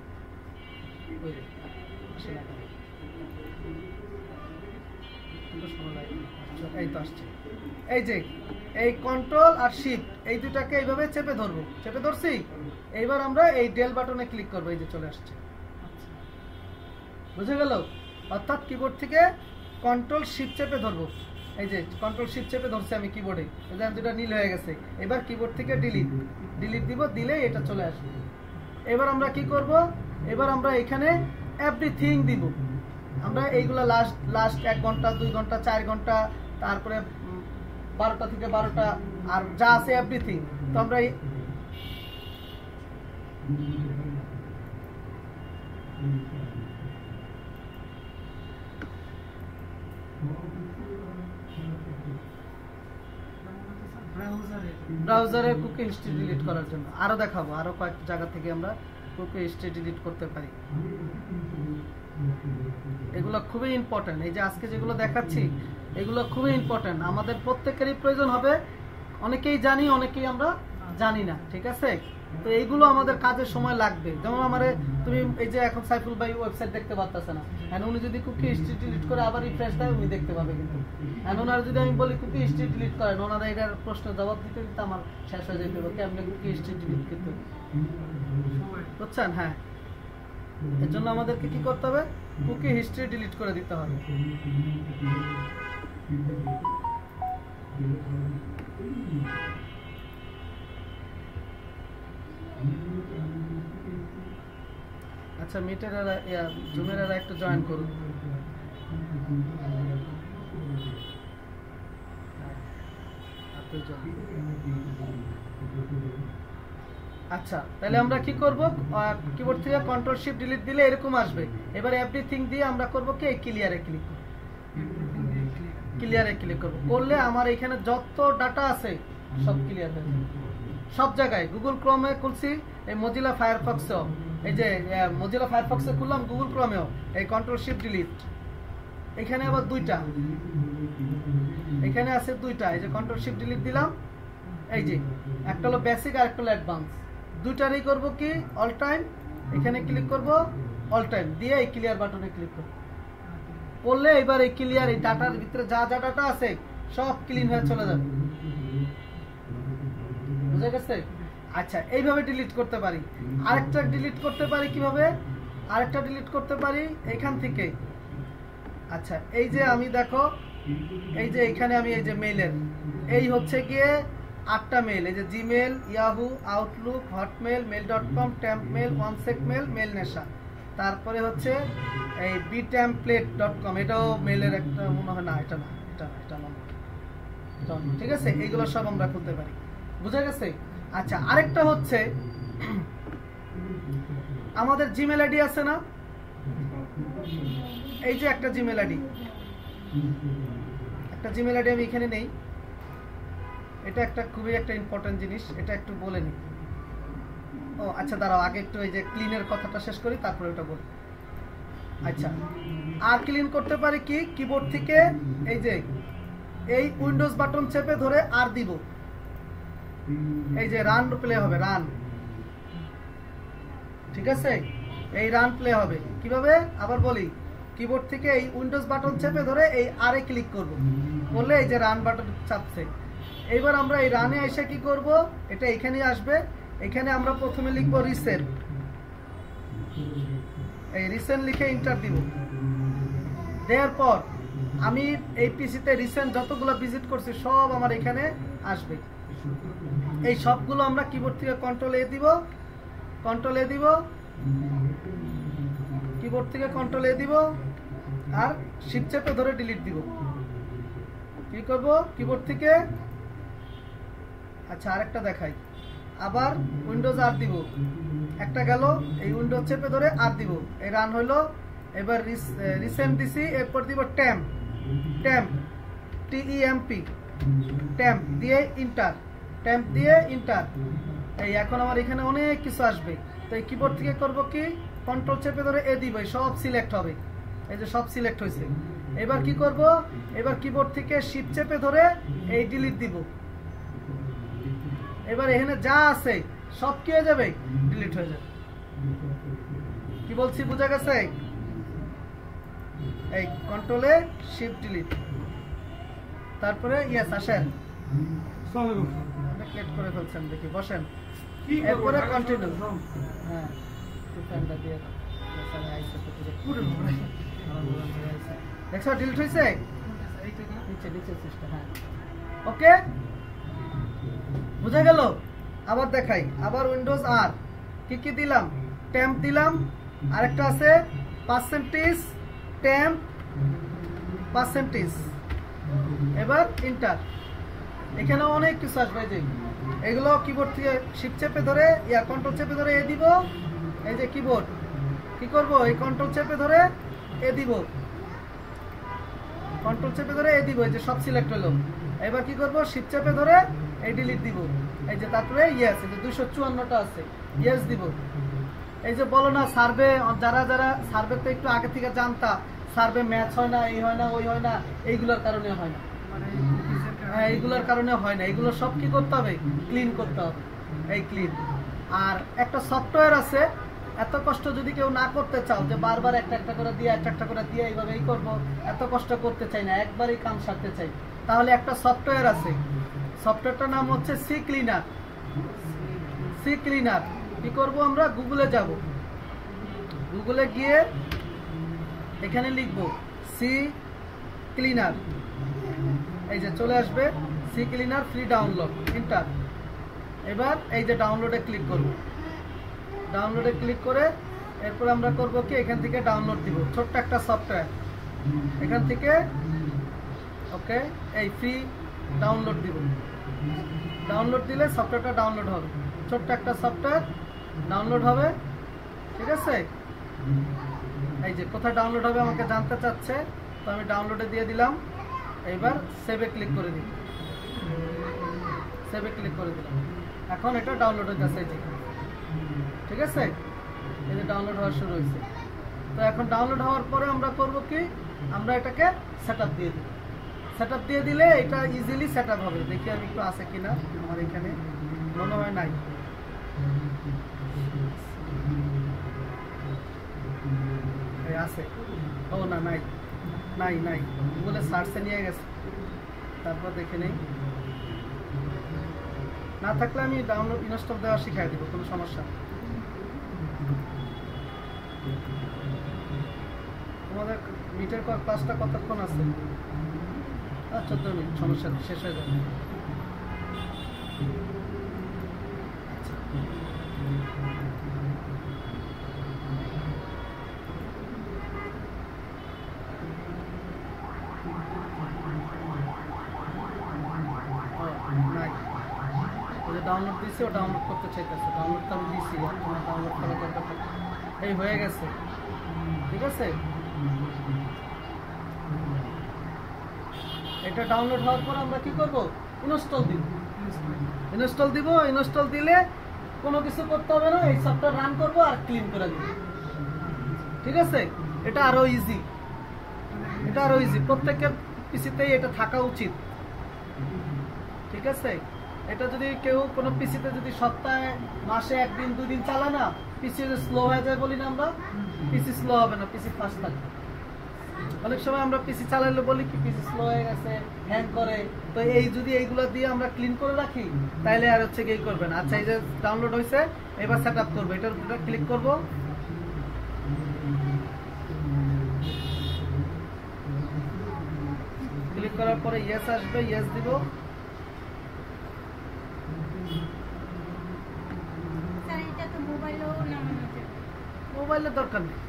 এই তো আসছে। এই যে এই কন্ট্রোল আর শিফট এই দুটাকে এইভাবে চেপে ধরবো, চেপে ধরছি। এইবার আমরা এই ডেল বাটনে ক্লিক করবো, এই যে চলে আসছে। বুঝে গেল? অর্থাৎ কিবোর্ড থেকে কন্ট্রোল শিফট চেপে ধরবো, এই যে কন্ট্রোল শিফট চেপে ধরছি আমি কিবোর্ডে, যেটা নীল হয়ে গেছে। এবার কিবোর্ড থেকে ডিলিট দিব, দিলে এটা চলে আসবে। এবার আমরা কি করব, এবার আমরা এখানে এভরিথিং দিব। আমরা এইগুলা লাস্ট 1 ঘন্টা 2 ঘন্টা 4 ঘন্টা, তারপরে 12টা থেকে 12টা, আর যা আছে এভরিথিং। তো আমরা ব্রাউজারের কুকি হিস্ট্রি ডিলিট করার জন্য আরো দেখাবো, আরো কয়েক জায়গা থেকে আমরা কুকি হিস্ট্রি ডিলিট করতে পারি। এগুলো খুবই ইম্পর্টেন্ট। এই যে আজকে যেগুলো দেখাচ্ছি এগুলো খুবই ইম্পর্টেন্ট, আমাদের প্রত্যেকেরই প্রয়োজন হবে। অনেকেই জানি, অনেকেই আমরা জানি না। ঠিক আছে, তো এইগুলো আমাদের কাজের সময় লাগবে। যেমন আমারে তুমি এই যে এখন সাইফুল ভাই ওয়েবসাইট দেখতে পারতেছে না, এখন উনি যদি কুকি হিস্ট্রি ডিলিট করে আবার রিফ্রেশ দেয়, উনি দেখতে পাবে। কিন্তু এখন ওনার যদি আমি বলি কুকি হিস্ট্রি ডিলিট করেন, ওনারা এটার প্রশ্নের জবাব দিতে দিতে আমার শেষ হয়ে যেতে হবে, কেমনে কুকি হিস্ট্রি ডিলিট করতে হবে, বুঝছেন? হ্যাঁ, এর জন্য আমাদেরকে কি করতে হবে, কুকি হিস্ট্রি ডিলিট করে দিতে হবে। আচ্ছা, মিটারেরা জুমেরারা একটু জয়েন করুন। আচ্ছা, তাহলে আমরা কি করব, কিবোর্ড থেকে কন্ট্রোল শিফট ডিলিট দিলে এরকম আসবে। এবার এভরিথিং দিয়ে আমরা করব কি, ক্লিয়ারে ক্লিক করব, ক্লিয়ারে ক্লিক করব, করলে আমার এখানে যত ডাটা আছে সব ক্লিয়ার হয়ে যাবে। সব জায়গায় গুগল ক্রোমে খুলছি, এই মজিলা ফায়ারফক্সেও, এই যে মজিলা ফায়ারফক্সে খুললাম, গুগল ক্রোমেও এই কন্ট্রোল শিফট ডিলিট। এখানে আবার দুইটা, এখানে আছে দুইটা, এই যে কন্ট্রোল শিফট ডিলিট দিলাম। এই যে একটা হলো বেসিক আর একটা হলো অ্যাডভান্স, দুইটারই করব কি অল টাইম, এখানে ক্লিক করব অল টাইম দিয়ে এই ক্লিয়ার বাটনে ক্লিক করব, করলে এবার এই ক্লিয়ার, এই ডাটার ভিতরে যা যা ডাটা আছে সব ক্লিন হয়ে চলে যাবে। বুঝা গেছে? আচ্ছা, এইভাবে ডিলিট করতে পারি। আরেকটা ডিলিট করতে পারি কিভাবে, আরেকটা ডিলিট করতে পারি এখান থেকে। আচ্ছা, এই যে আমি দেখো, এই যে এখানে আমি এই যে মেইলের এই হচ্ছে গিয়ে 8টা মেল, এই যে জিমেল, ইয়াহু, আউটলুক, হটমেল, মেল.com, টেম্পমেল, ওয়ানসেকমেল, মেল নেশা। তারপরে হচ্ছে এই btemplate.com, এটাও মেলের একটা মনে হয় না, এটা না, এটা না, ঠিক আছে। এইগুলো সব আমরা খুলতে পারি, বুঝা গেছে? আচ্ছা, আরেকটা হচ্ছে আমাদের জিমেল আইডি আছে না, এই যে একটা জিমেল আইডি আমি এখানে নেই। এটা একটা খুবই একটা ইম্পর্টেন্ট জিনিস, এটা একটু বলে নিই। ও আচ্ছা, দাঁড়াও, আগে একটু এই যে ক্লিনের কথাটা শেষ করি, তারপরে ওটা বলি। আচ্ছা, আর ক্লিন করতে পারি কি, কিবোর্ড থেকে এই যে এই উইন্ডোজ বাটন চেপে ধরে আর দিব, এই যে রান প্লে হবে, রান, ঠিক আছে? এই রান প্লে হবে কিভাবে আবার বলি, কিবোর্ড থেকে এই উইন্ডোজ বাটন চেপে ধরে এই আরে ক্লিক করব, করলে এই যে রান বাটন চাপছে। এইবার আমরা এই রানে এসে কি করব, এটা এখানে আসবে, এখানে আমরা প্রথমে লিখব রিসেন্ট, এই রিসেন্ট লিখে এন্টার দিব। দেওয়ার পর আমি এই পিসিতে রিসেন্ট যতগুলো ভিজিট করছি সব আমার এখানে আসবে। এই সবগুলো আমরা কিবোর্ড থেকে কন্ট্রোল এ দিব, কিবোর্ড থেকে কন্ট্রোল এ দিব, আর শিফট চেপে ধরে ডিলিট দিব। কি করব, কিবোর্ড থেকে, আচ্ছা আরেকটা দেখাই, আবার উইন্ডোজ আর দিব, একটা গেল, এই উইন্ডোজ চেপে ধরে আর দিব, এই রান হইলো। এবার রিসেন্ট দিছি, এরপর দিব টেম্প, টেম্প দিয়ে ইন্টার, এই এখন আমার এখানে অনেক কিছু আসবে। তো এই কিবোর্ড থেকে করব কি, কন্ট্রোল চেপে ধরে এ দিব, সব সিলেক্ট হবে, এই যে সব সিলেক্ট হয়েছে। এবার কি করব, এবার কিবোর্ড থেকে শিফট চেপে ধরে এই ডিলিট দিব। এবার এখানে যা আছে সব কি হয়ে যাবে, ডিলিট হয়ে যাবে। কি বলছি বুঝা গেছে? এই কন্ট্রোলে শিফট ডিলিট, তারপরে ইয়েস আসেন, ক্লিক করে ফেলছেন, দেখি বসেন, এরপরে কন্টিনিউ। হ্যাঁ, দেখছো ডিলিট হয়েছে, হ্যাঁ ওকে, বুঝা গেল? আবার দেখাই, আবার উইন্ডোজ আর কি দিলাম, টেম্প দিলাম, আরেকটা আছে %, এবার ইন্টার। এখানে অনেক কিছু আসবে, যে এগুলো কিবোর্ড থেকে শিফট চেপে ধরে কন্ট্রোল চেপে ধরে এ দিব, এই যে কিবোর্ড কি করব, এই কন্ট্রোল চেপে ধরে এ দিব, এই যে সব সিলেক্ট হলো। এবার কি করব, শিফট চেপে ধরে এই ডিলিট দিব, এই যে তারপরে ইয়েস, এই যে 254টা আছে, ইয়েস দিব। এই যে বলো না সার্ভে, যারা সার্ভেতে একটু আগে থেকে জানতা, সার্ভে ম্যাচ হয় না, এই হয় না, ওই হয় না, এইগুলোর কারণে হয় না, হ্যাঁ এইগুলোর কারণে হয় না, এগুলো সব কি করতে হবে, ক্লিন করতে হবে, এই ক্লিন। আর একটা সফটওয়্যার আছে, এত কষ্ট যদি কেউ না করতে চাও, যে বারবার একটা করে দিয়ে এইভাবে এই করবো, এত কষ্ট করতে চাই না, একবারই কাম সারতে চাই, তাহলে একটা সফটওয়্যার আছে, সফটওয়্যারটার নাম হচ্ছে সি ক্লিনার। কি করব, আমরা গুগলে যাব, গুগলে গিয়ে এখানে লিখব সি ক্লিনার, এই যে চলে আসবে CCleaner free download, enter. এবার এই যে ডাউনলোডে ক্লিক করব, ডাউনলোডে ক্লিক করে এরপর আমরা করব কি, এখান থেকে ডাউনলোড দিব, ছোট্ট একটা সফটওয়্যার, এখান থেকে ওকে এই ফ্রি ডাউনলোড দিব, ডাউনলোড দিলে সফটওয়্যারটা ডাউনলোড হবে, ছোট্ট একটা সফটওয়্যার ডাউনলোড হবে, ঠিক আছে? এই যে কোথায় ডাউনলোড হবে আমাকে জানতে চাচ্ছে, তো আমি ডাউনলোডে দিয়ে দিলাম। এইবার সেভে ক্লিক করে দিই, দিলাম, এখন এটা ডাউনলোড হয়ে যাচ্ছে, ঠিক আছে? এই যে ডাউনলোড হওয়া শুরু হয়েছে। তো এখন ডাউনলোড হওয়ার পরে আমরা করব কি, আমরা এটাকে সেটআপ দিয়ে দিই, দিয়ে দিলে এটা ইজিলি সেটআপ হবে। দেখি আমি একটু আছে কিনা, আমার এখানে মনে হয় নাই, আছে, ও না নাই, গুগলে সার্চে নিয়ে গেছে, তারপর দেখে নেই, না থাকলে আমি ডাউনলোড ইনস্টল দেওয়া শিখাই দিব, কোনো সমস্যা নেই। তোমাদের মিটের ক্লাসটা কতক্ষণ আছে? 14 মিনিট, সমস্যা শেষ হয়ে যাবে। ডাউনলোড দিছি, ও ডাউনলোড করতে চাইতেছে। ডাউনলোড তো আমি দিছি, তোমার ডাউনলোড করার দরকার। এই হয়ে গেছে, ঠিক আছে। এটা ডাউনলোড হওয়ার পর আমরা কি করব? ইনস্টল দিব। ইনস্টল দিলে কোনো কিছু করতে হবে না, এই সফটওয়্যার রান করব আর ক্লিন করে দিব, ঠিক আছে। এটা আরো ইজি, প্রত্যেকের পিসিতেই এটা থাকা উচিত, ঠিক আছে। এটা যদি কেউ কোনো পিসিতে যদি সপ্তাহে মাসে একদিন দুদিন চালায় না, পিসি স্লো হয়ে যায় বলি না আমরা, পিসি স্লো হবে না, পিসি ফাস্ট থাকবে। অনেক সময় আমরা পিসি চালাইলে বলি কি পিসি স্লো হয়ে গেছে, হ্যাং করে। তো এই যদি এইগুলো দিয়ে আমরা ক্লিন করে রাখি তাহলে আর হচ্ছে কি করবেন। আচ্ছা, এই যে ডাউনলোড হয়েছে, এবার সেট আপ করবো। এটার উপরে ক্লিক করব, ক্লিক করার পরে ইয়েস আসবে, ইয়েস দিব। মোবাইলের দরকার নেই,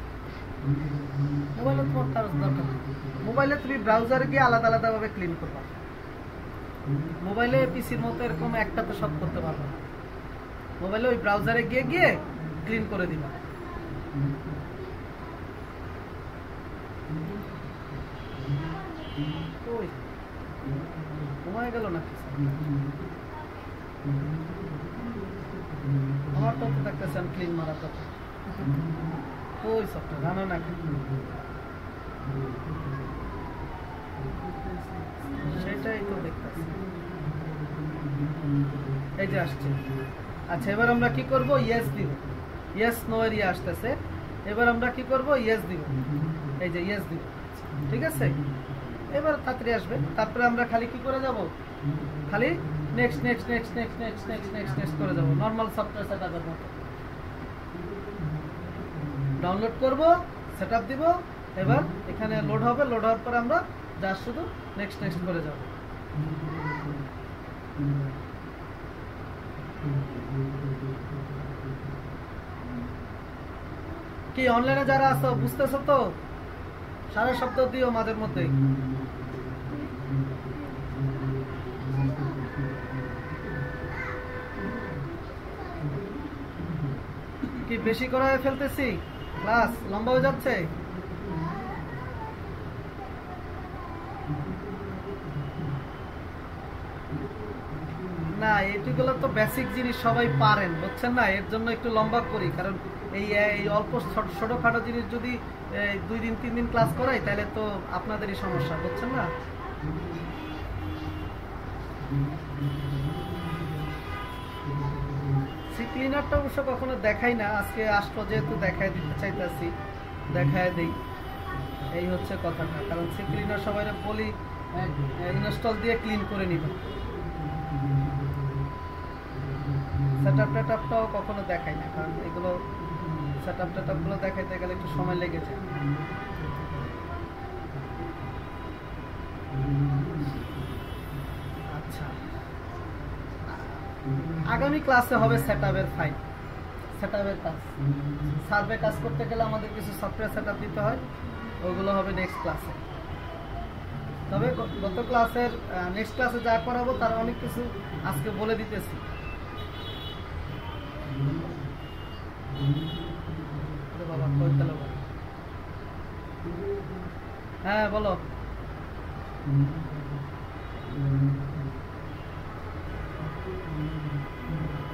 মোবাইলে তোমার কারোর দরকার নেই। মোবাইলে তুমি ব্রাউজারে গিয়ে আলাদা আলাদা ভাবে ক্লিন করবা। মোবাইলে পিসির মতো এরকম একটা তো সব করতে পারবে না। মোবাইলে ওই ব্রাউজারে গিয়ে গিয়ে ক্লিন করে দিবা। ওই ঘুমায় গেল নাকি? আমার তো দেখতেছেন ক্লিন মারা কথা। ওই সফটওয়্যার জানো না, সেটাই তো দেখতেছি, এই যে আসছে। আচ্ছা, এবার আমরা কি করব? ইয়েস দিব। ইয়েস নো এর ইয়ে আসতেছে। এবার আমরা কি করব? ইয়েস দিব। এই যে ইয়েস দিব, ঠিক আছে। এবার তাড়াতাড়ি আসবে। তারপরে আমরা খালি কি করে যাব? খালি next next next next next next next next করে যাব, নরমাল সফটওয়্যার সেটআপের মতো। ডাউনলোড করব, সেটআপ দিব। এবার এখানে লোড হবে, লোড হওয়ার পর আমরা জাস্ট শুধু নেক্সট নেক্সট করে যাব। কি অনলাইনে যারা আছো বুঝতেছো তো? সারা শব্দ দিও মাঝের মধ্যে। কি বেশি করে ফেলতেছি? ক্লাস লম্বা হয়ে যাচ্ছে? না, এগুলো তো বেসিক জিনিস সবাই পারেন, বুঝছেন না? এর জন্য একটু লম্বা করি, কারণ এই অল্প ছোটখাটো জিনিস যদি 2 দিন 3 দিন ক্লাস করাই তাহলে তো আপনাদেরই সমস্যা, বুঝছেন না? সি ক্লিনারটা অবশ্য কখনো দেখাই না, আজকে আসলো যেহেতু দেখাই দিতে চাইতেছি, দেখায় দিই। এই হচ্ছে কথাটা, কারণ সি ক্লিনার সবাই বলি ইনস্টল দিয়ে ক্লিন করে নিব। সেটআপ টেটআপটাও কখনো দেখাই না, কারণ এগুলো সেটআপ টেটআপগুলো দেখাইতে গেলে একটু সময় লেগে যায়। আচ্ছা, আগামী ক্লাসে হবে সেটআপের ফাইল, সেটআপের কাজ। সার্ভে কাজ করতে গেলে আমাদের কিছু সফটওয়্যার সেটআপ দিতে হয়, ওইগুলো হবে নেক্সট ক্লাসে। তবে গত ক্লাসের নেক্সট ক্লাসে যা করাবো তার অনেক কিছু আজকে বলে দিতেছি। হ্যাঁ বলো।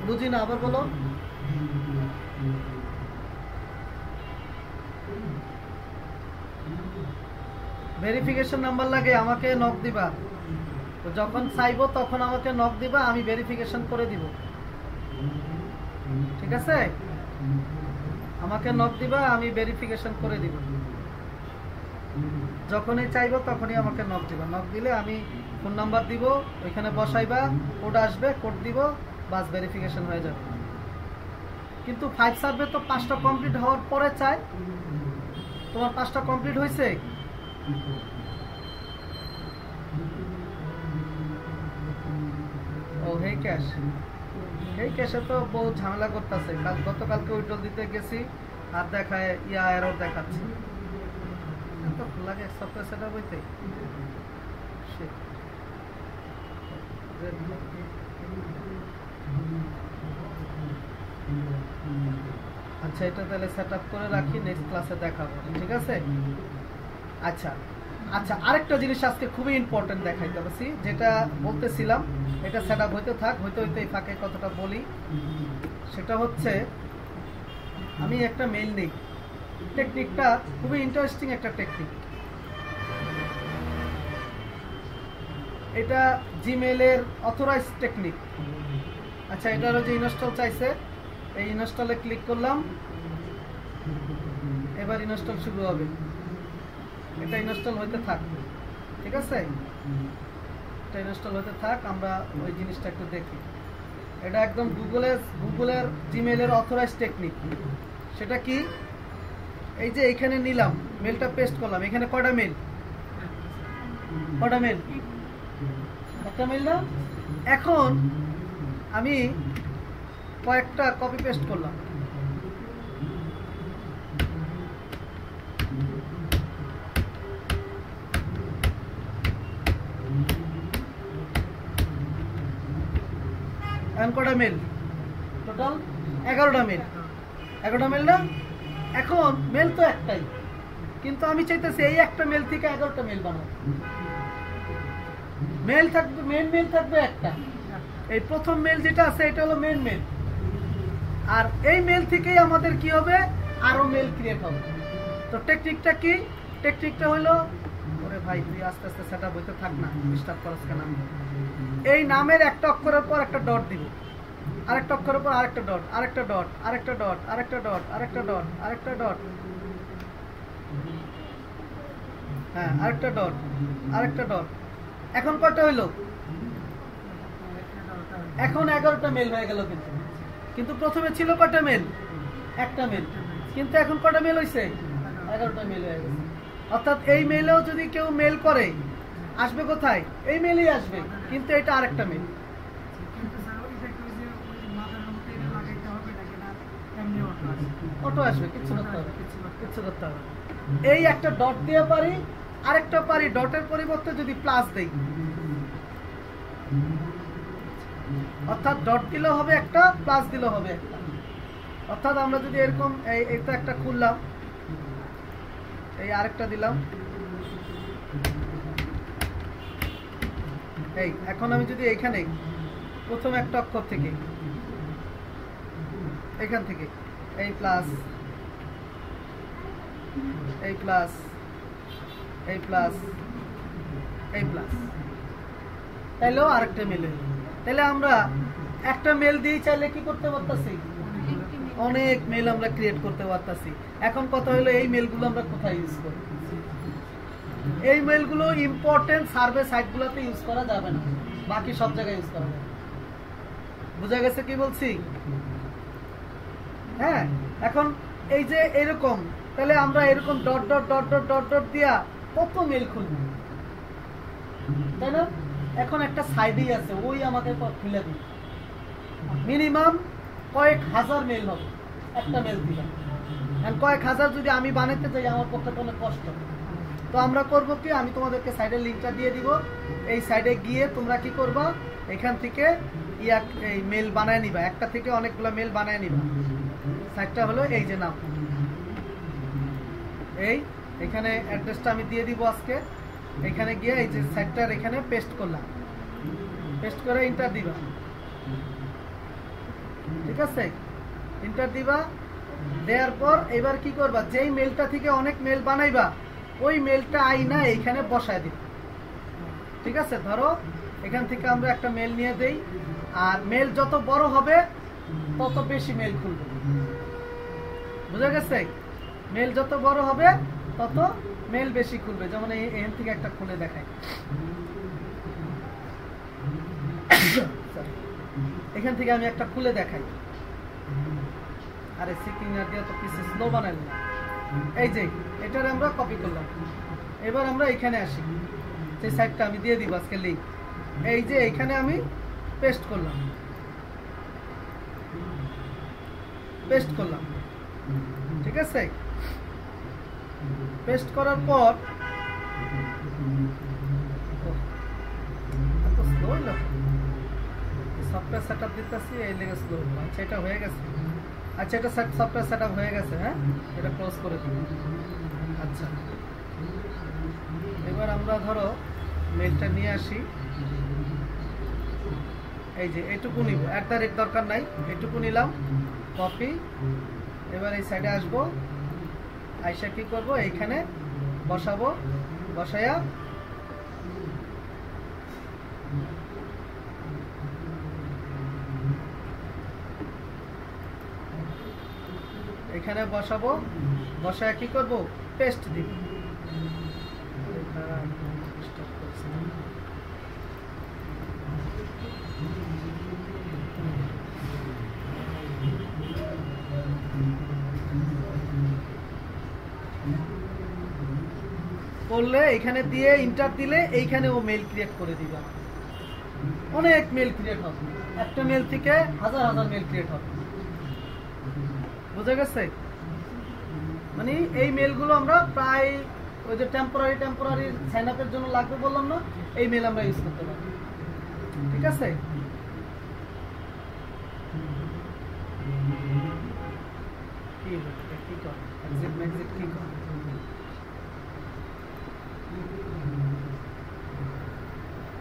বুঝি না, আবার বলো। ভেরিফিকেশন নাম্বার লাগে, আমাকে নক দিবা। তো যখন চাইবো তখন আমাকে নক দিবা, আমি ভেরিফিকেশন করে দিব, ঠিক আছে? আমাকে নক দিবা, আমি ভেরিফিকেশন করে দিব। যখনই চাইবো তখনই আমাকে নক দিবা। নক দিলে আমি ফোন নাম্বার দিব, ওইখানে বসাইবা, কোড আসবে, কোড দিব, বাস ভেরিফিকেশন হয়ে যাবে। কিন্তু 5 সার্ভে তো 5টা কমপ্লিট হওয়ার পরে চাই। তোমার 5টা কমপ্লিট হয়েছে? ও হেই ক্যাশ, এই ক্যাশে তো বহু ঝামেলা করতেছে। গতকালকে উইড্রল দিতে গেছি আর দেখায় এরর দেখাচ্ছে। এত লাগে সফটওয়্যার সেটআপ হইতে। আচ্ছা, এটা তাহলে সেটআপ করে রাখি, নেক্সট ক্লাসে দেখাবো, ঠিক আছে? আচ্ছা আচ্ছা, আরেকটা জিনিস আজকে খুবই ইম্পর্টেন্ট দেখাইতে পারছি, যেটা বলতেছিলাম। এটা সেটআপ হইতে থাক, হইতে হইতে এই ফাঁকে কতটা বলি। সেটা হচ্ছে, আমি একটা মেইল নেই। টেকনিকটা খুবই ইন্টারেস্টিং একটা টেকনিক। এটা জিমেইলের অথরাইজ টেকনিক। আচ্ছা, এটারও যে ইনস্টল চাইছে, এই ইনস্টলে ক্লিক করলাম। এবার ইনস্টল শুরু হবে। এটা ইনস্টল হইতে থাক, ঠিক আছে? এটা ইনস্টল হতে থাক, আমরা ওই জিনিসটা একটু দেখি। এটা একদম গুগলের জিমেইলের অথরাইজ টেকনিক। সেটা কি? এই যে এখানে নিলাম, মেলটা পেস্ট করলাম। এখানে কয়টা মেল? একটা মেল না? এখন আমি কয়েকটা কপি পেস্ট করলাম। কটা মেল? টোটাল 11টা মেল। 11টা মেল না? এখন মেল তো একটাই, কিন্তু আমি চাইতেছি এই একটা মেল থেকে 11টা মেল বানাবো। মেল থাকবে, মেল থাকবে একটা। এই প্রথম মেল যেটা আছে এটা হলো মেল। আর এই মেল থেকেই আমাদের কি হবে? আরো মেল ক্রিয়েট হবে। তো টেকনিকটা কি? টেকনিকটা হলো, ওরে ভাই তুই আস্তে আস্তে সেটআপ হইতে থাক না, ডিস্টার্ব করছ কেন? এই নামের একটা অক্ষরের পর একটা ডট দিব, আরেকটা অক্ষরের পর আরেকটা ডট, আরেকটা ডট, আরেকটা ডট, আরেকটা ডট, আরেকটা ডট, আরেকটা ডট, হ্যাঁ আরেকটা ডট, আরেকটা ডট। এখন কয়টা হইলো? এখন 11টা মেল হয়ে গেল। কিন্তু প্রথমে ছিল কয়টা মেল? একটা মেল। কিন্তু এখন কয়টা মেল হইছে? 11টা মেল হয়ে গেছে। অর্থাৎ এই মেলেও যদি কেউ মেল করে, আসবে কোথায়? এই মেলেই আসবে, কিন্তু এটা আরেকটা মেল। অটো আসবে, কিচ্ছু করতে হবে, কিচ্ছু করতে হবে। এই একটা ডট দিয়ে পারি, আরেকটা পারি ডটের পরিবর্তে যদি প্লাস দেই, অর্থাৎ ডট দিলেও হবে একটা, প্লাস দিলেও হবে একটা। অর্থাৎ আমরা যদি এরকম এটা একটা খুললাম, এই আরেকটা দিলাম, এই এখন আমি যদি এখানে প্রথম একটা অক্ষর থেকে, এখান থেকে এই প্লাস, এই প্লাস, এই প্লাস, এই প্লাস, তাইলেও আরেকটা মেল। তাহলে আমরা একটা মেল দিয়ে চাইলে কি করতে পারতাছি? অনেক মেল আমরা ক্রিয়েট করতে পারতাছি। এখন কথা হলো, এই মেলগুলো আমরা কোথায় ইউজ করি? এই মেলগুলো ইম্পর্টেন্ট সার্ভে সাইটগুলোতে ইউজ করা যাবে না, বাকি সব জায়গায় ইউজ করা যাবে। বুঝা গেছে কি বলছি? হ্যাঁ, এখন এই যে এরকম, তাহলে আমরা এরকম dot dot dot dot dot dot দিয়া কত মেল খুলব, তাই না? এখন একটা সাইডেই আছে, ওই আমাদের খুলে দিই। মিনিমাম কয়েক হাজার মেল হবে একটা মেল দিলাম। কয়েক হাজার যদি আমি বানাতে চাই, আমার পক্ষে অনেক কষ্ট। তো আমরা করব কি, আমি তোমাদেরকে সাইডের লিঙ্কটা দিয়ে দিব। এই সাইডে গিয়ে তোমরা কি করবা, এখান থেকে এই মেল বানায় নিবা, একটা থেকে অনেকগুলো মেল বানায় নিবা। সাইটটা হলো এই যে নাম, এখানে অ্যাড্রেসটা আমি দিয়ে দিব আজকে। এখানে গিয়ে এই যে সাইটটার এখানে পেস্ট করলাম, পেস্ট করে এন্টার দিবা, ঠিক আছে? এন্টার দিবা, দেওয়ার পর এবার কি করবা, যেই মেলটা থেকে অনেক মেল বানাইবা, ওই মেলটা আইনা এইখানে বসায় দিবা, ঠিক আছে? ধরো এখান থেকে আমরা একটা মেল নিয়ে দেই, আর মেল যত বড় হবে তত বেশি মেল খুলবে। বুঝা গেছে? মেল যত বড় হবে তত মেল বেশি খুলবে। যেমন এখান থেকে একটা খুলে দেখাই, এখান থেকে আমি একটা খুলে দেখাই। আরে সিকিনার দিয়ে তো কিছু স্লো বানাইলাম। এই যে এটার আমরা কপি করলাম। এবার আমরা এখানে আসি, যে সাইটটা আমি দিয়ে দিব আজকে লিঙ্ক। এই যে এখানে আমি পেস্ট করলাম, পেস্ট করলাম, ঠিক আছে। পেস্ট করার পর সফটওয়্যার সেটআপ দিতেছি, এই লেগে স্লো। আচ্ছা এটা হয়ে গেছে, আচ্ছা এটা সফটওয়্যার সেটআপ হয়ে গেছে। হ্যাঁ, এটা ক্লোজ করে দিই। আচ্ছা এবার আমরা ধরো মেলটা নিয়ে আসি, এই যে এইটুকু নিব, @ দরকার নাই, এইটুকু নিলাম, কপি। এবার এই সাইডে আসবো, আইসা কি করব, এইখানে বসাবো, বসায়া এখানে বসাবো, বসায়া কি করব, পেস্ট দিব। করলে এখানে দিয়ে ইন্টার দিলে এইখানে ও মেল ক্রিয়েট করে দিবে। অনেক মেল ক্রিয়েট হবে, একটা মেল থেকে হাজার হাজার মেল ক্রিয়েট হবে। বুঝা গেছে? মানে এই মেলগুলো আমরা প্রায় ওই যে টেম্পোরারি সাইন আপের জন্য লাগবে বললাম না, এই মেল আমরা ইউজ করতে পারি। ঠিক আছে, কি কর এক্সিট ম্যাক্সিট কি কর,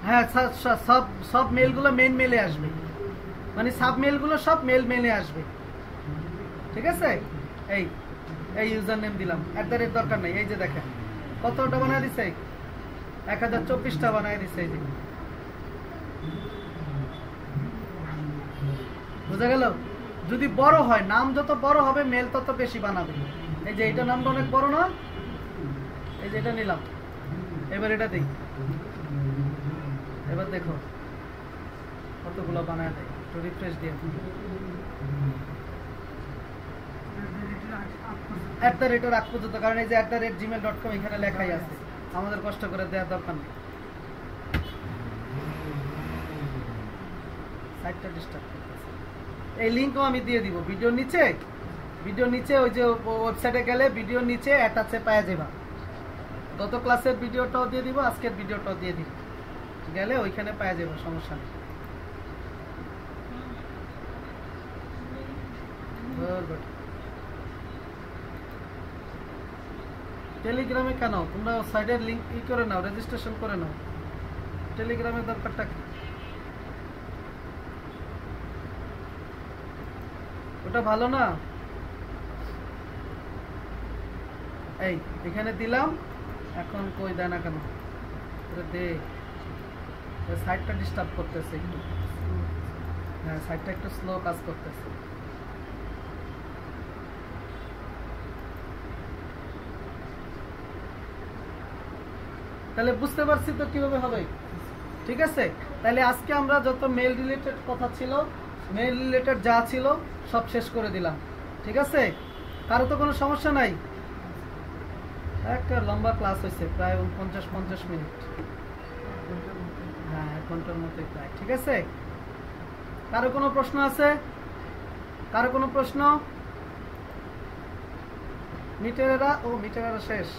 হ্যাঁ সব মেলগুলো মেইন মেলে আসবে, মানে সাব মেলগুলো সব মেলে আসবে। ঠিক আছে, এই ইউজার নেম দিলাম, @ দরকার নেই। এই যে দেখেন কতটা বানায় দিছে, 1024টা বানায় দিছে। এই যে বুঝা গেল? যদি বড় হয়, নাম যত বড় হবে মেল তত বেশি বানাবে। এই যে এইটা নামটা অনেক বড় না, এই যে এটা নিলাম, এবার এটা দিই। এবার দেখো কতগুলো বানায় দেয়, একটু রিফ্রেশ দিয়ে @এর আগ পর্যন্ত, কারণ এই যে @gmail.com এখানে লেখাই আছে, আমাদের কষ্ট করে দেওয়ার দরকার নেই। সাইটটা ডিস্টার্ব করতেছে। এই লিঙ্কও আমি দিয়ে দিব ভিডিওর নিচে ওই যে ওয়েবসাইটে গেলে ভিডিওর নিচে অ্যাটাচে পাওয়া যাবে। গত ক্লাসের ভিডিওটাও দিয়ে দিব, আজকের ভিডিওটাও দিয়ে দিব, গেলে ওইখানে পাওয়া যাবে, সমস্যা নেই। টেলিগ্রামে কেন তোমরা সাইডের লিঙ্ক করে নাও, রেজিস্ট্রেশন করে নাও। টেলিগ্রামের দরকারটা কি? ওটা ভালো না? এই এখানে দিলাম, এখন কই দেয় না কেন? দে, সাইটটা ডিস্টার্ব করতেছে একটু। হ্যাঁ, সাইটটা একটু স্লো কাজ করতেছে। তাহলে বুঝতে পারছি তো কিভাবে হবে। ঠিক আছে, তাহলে আজকে আমরা যত মেল রিলেটেড কথা ছিল, মেল রিলেটেড যা ছিল সব শেষ করে দিলাম। ঠিক আছে, কারো তো কোনো সমস্যা নাই? একটা লম্বা ক্লাস হয়েছে, প্রায় 50 মিনিট, হ্যাঁ 1 ঘন্টার মতোই প্রায়। ঠিক আছে, কারো কোনো প্রশ্ন আছে? কারো কোনো প্রশ্ন? মিটারেরা শেষ।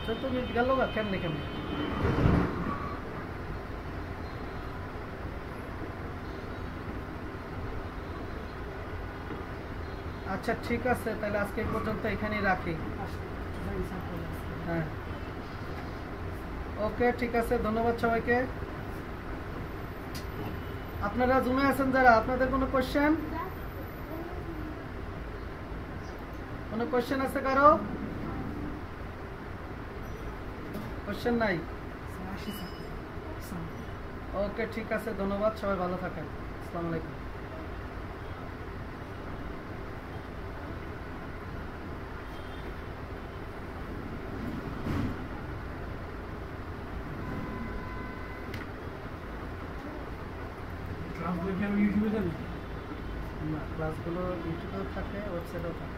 14 মিনিট গেল বা কেমনে? আচ্ছা ঠিক আছে, তাহলে আজকে পর্যন্ত এখানেই রাখি। হ্যাঁ ওকে, ঠিক আছে, ধন্যবাদ সবাইকে। আপনারা জুমে আছেন যারা, আপনাদের কোনো কোশ্চেন আছে কারো? কোশ্চেন নাই? ওকে ঠিক আছে, ধন্যবাদ, সবাই ভালো থাকেন। আসসালামু আলাইকুম। ক্লাসগুলো ইউটিউবেও থাকে, ওয়েবসাইটেও থাকে।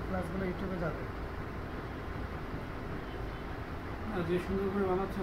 ক্লাসগুলো ইউটিউবে যাবে। যে সুন্দর করে বানাচ্ছ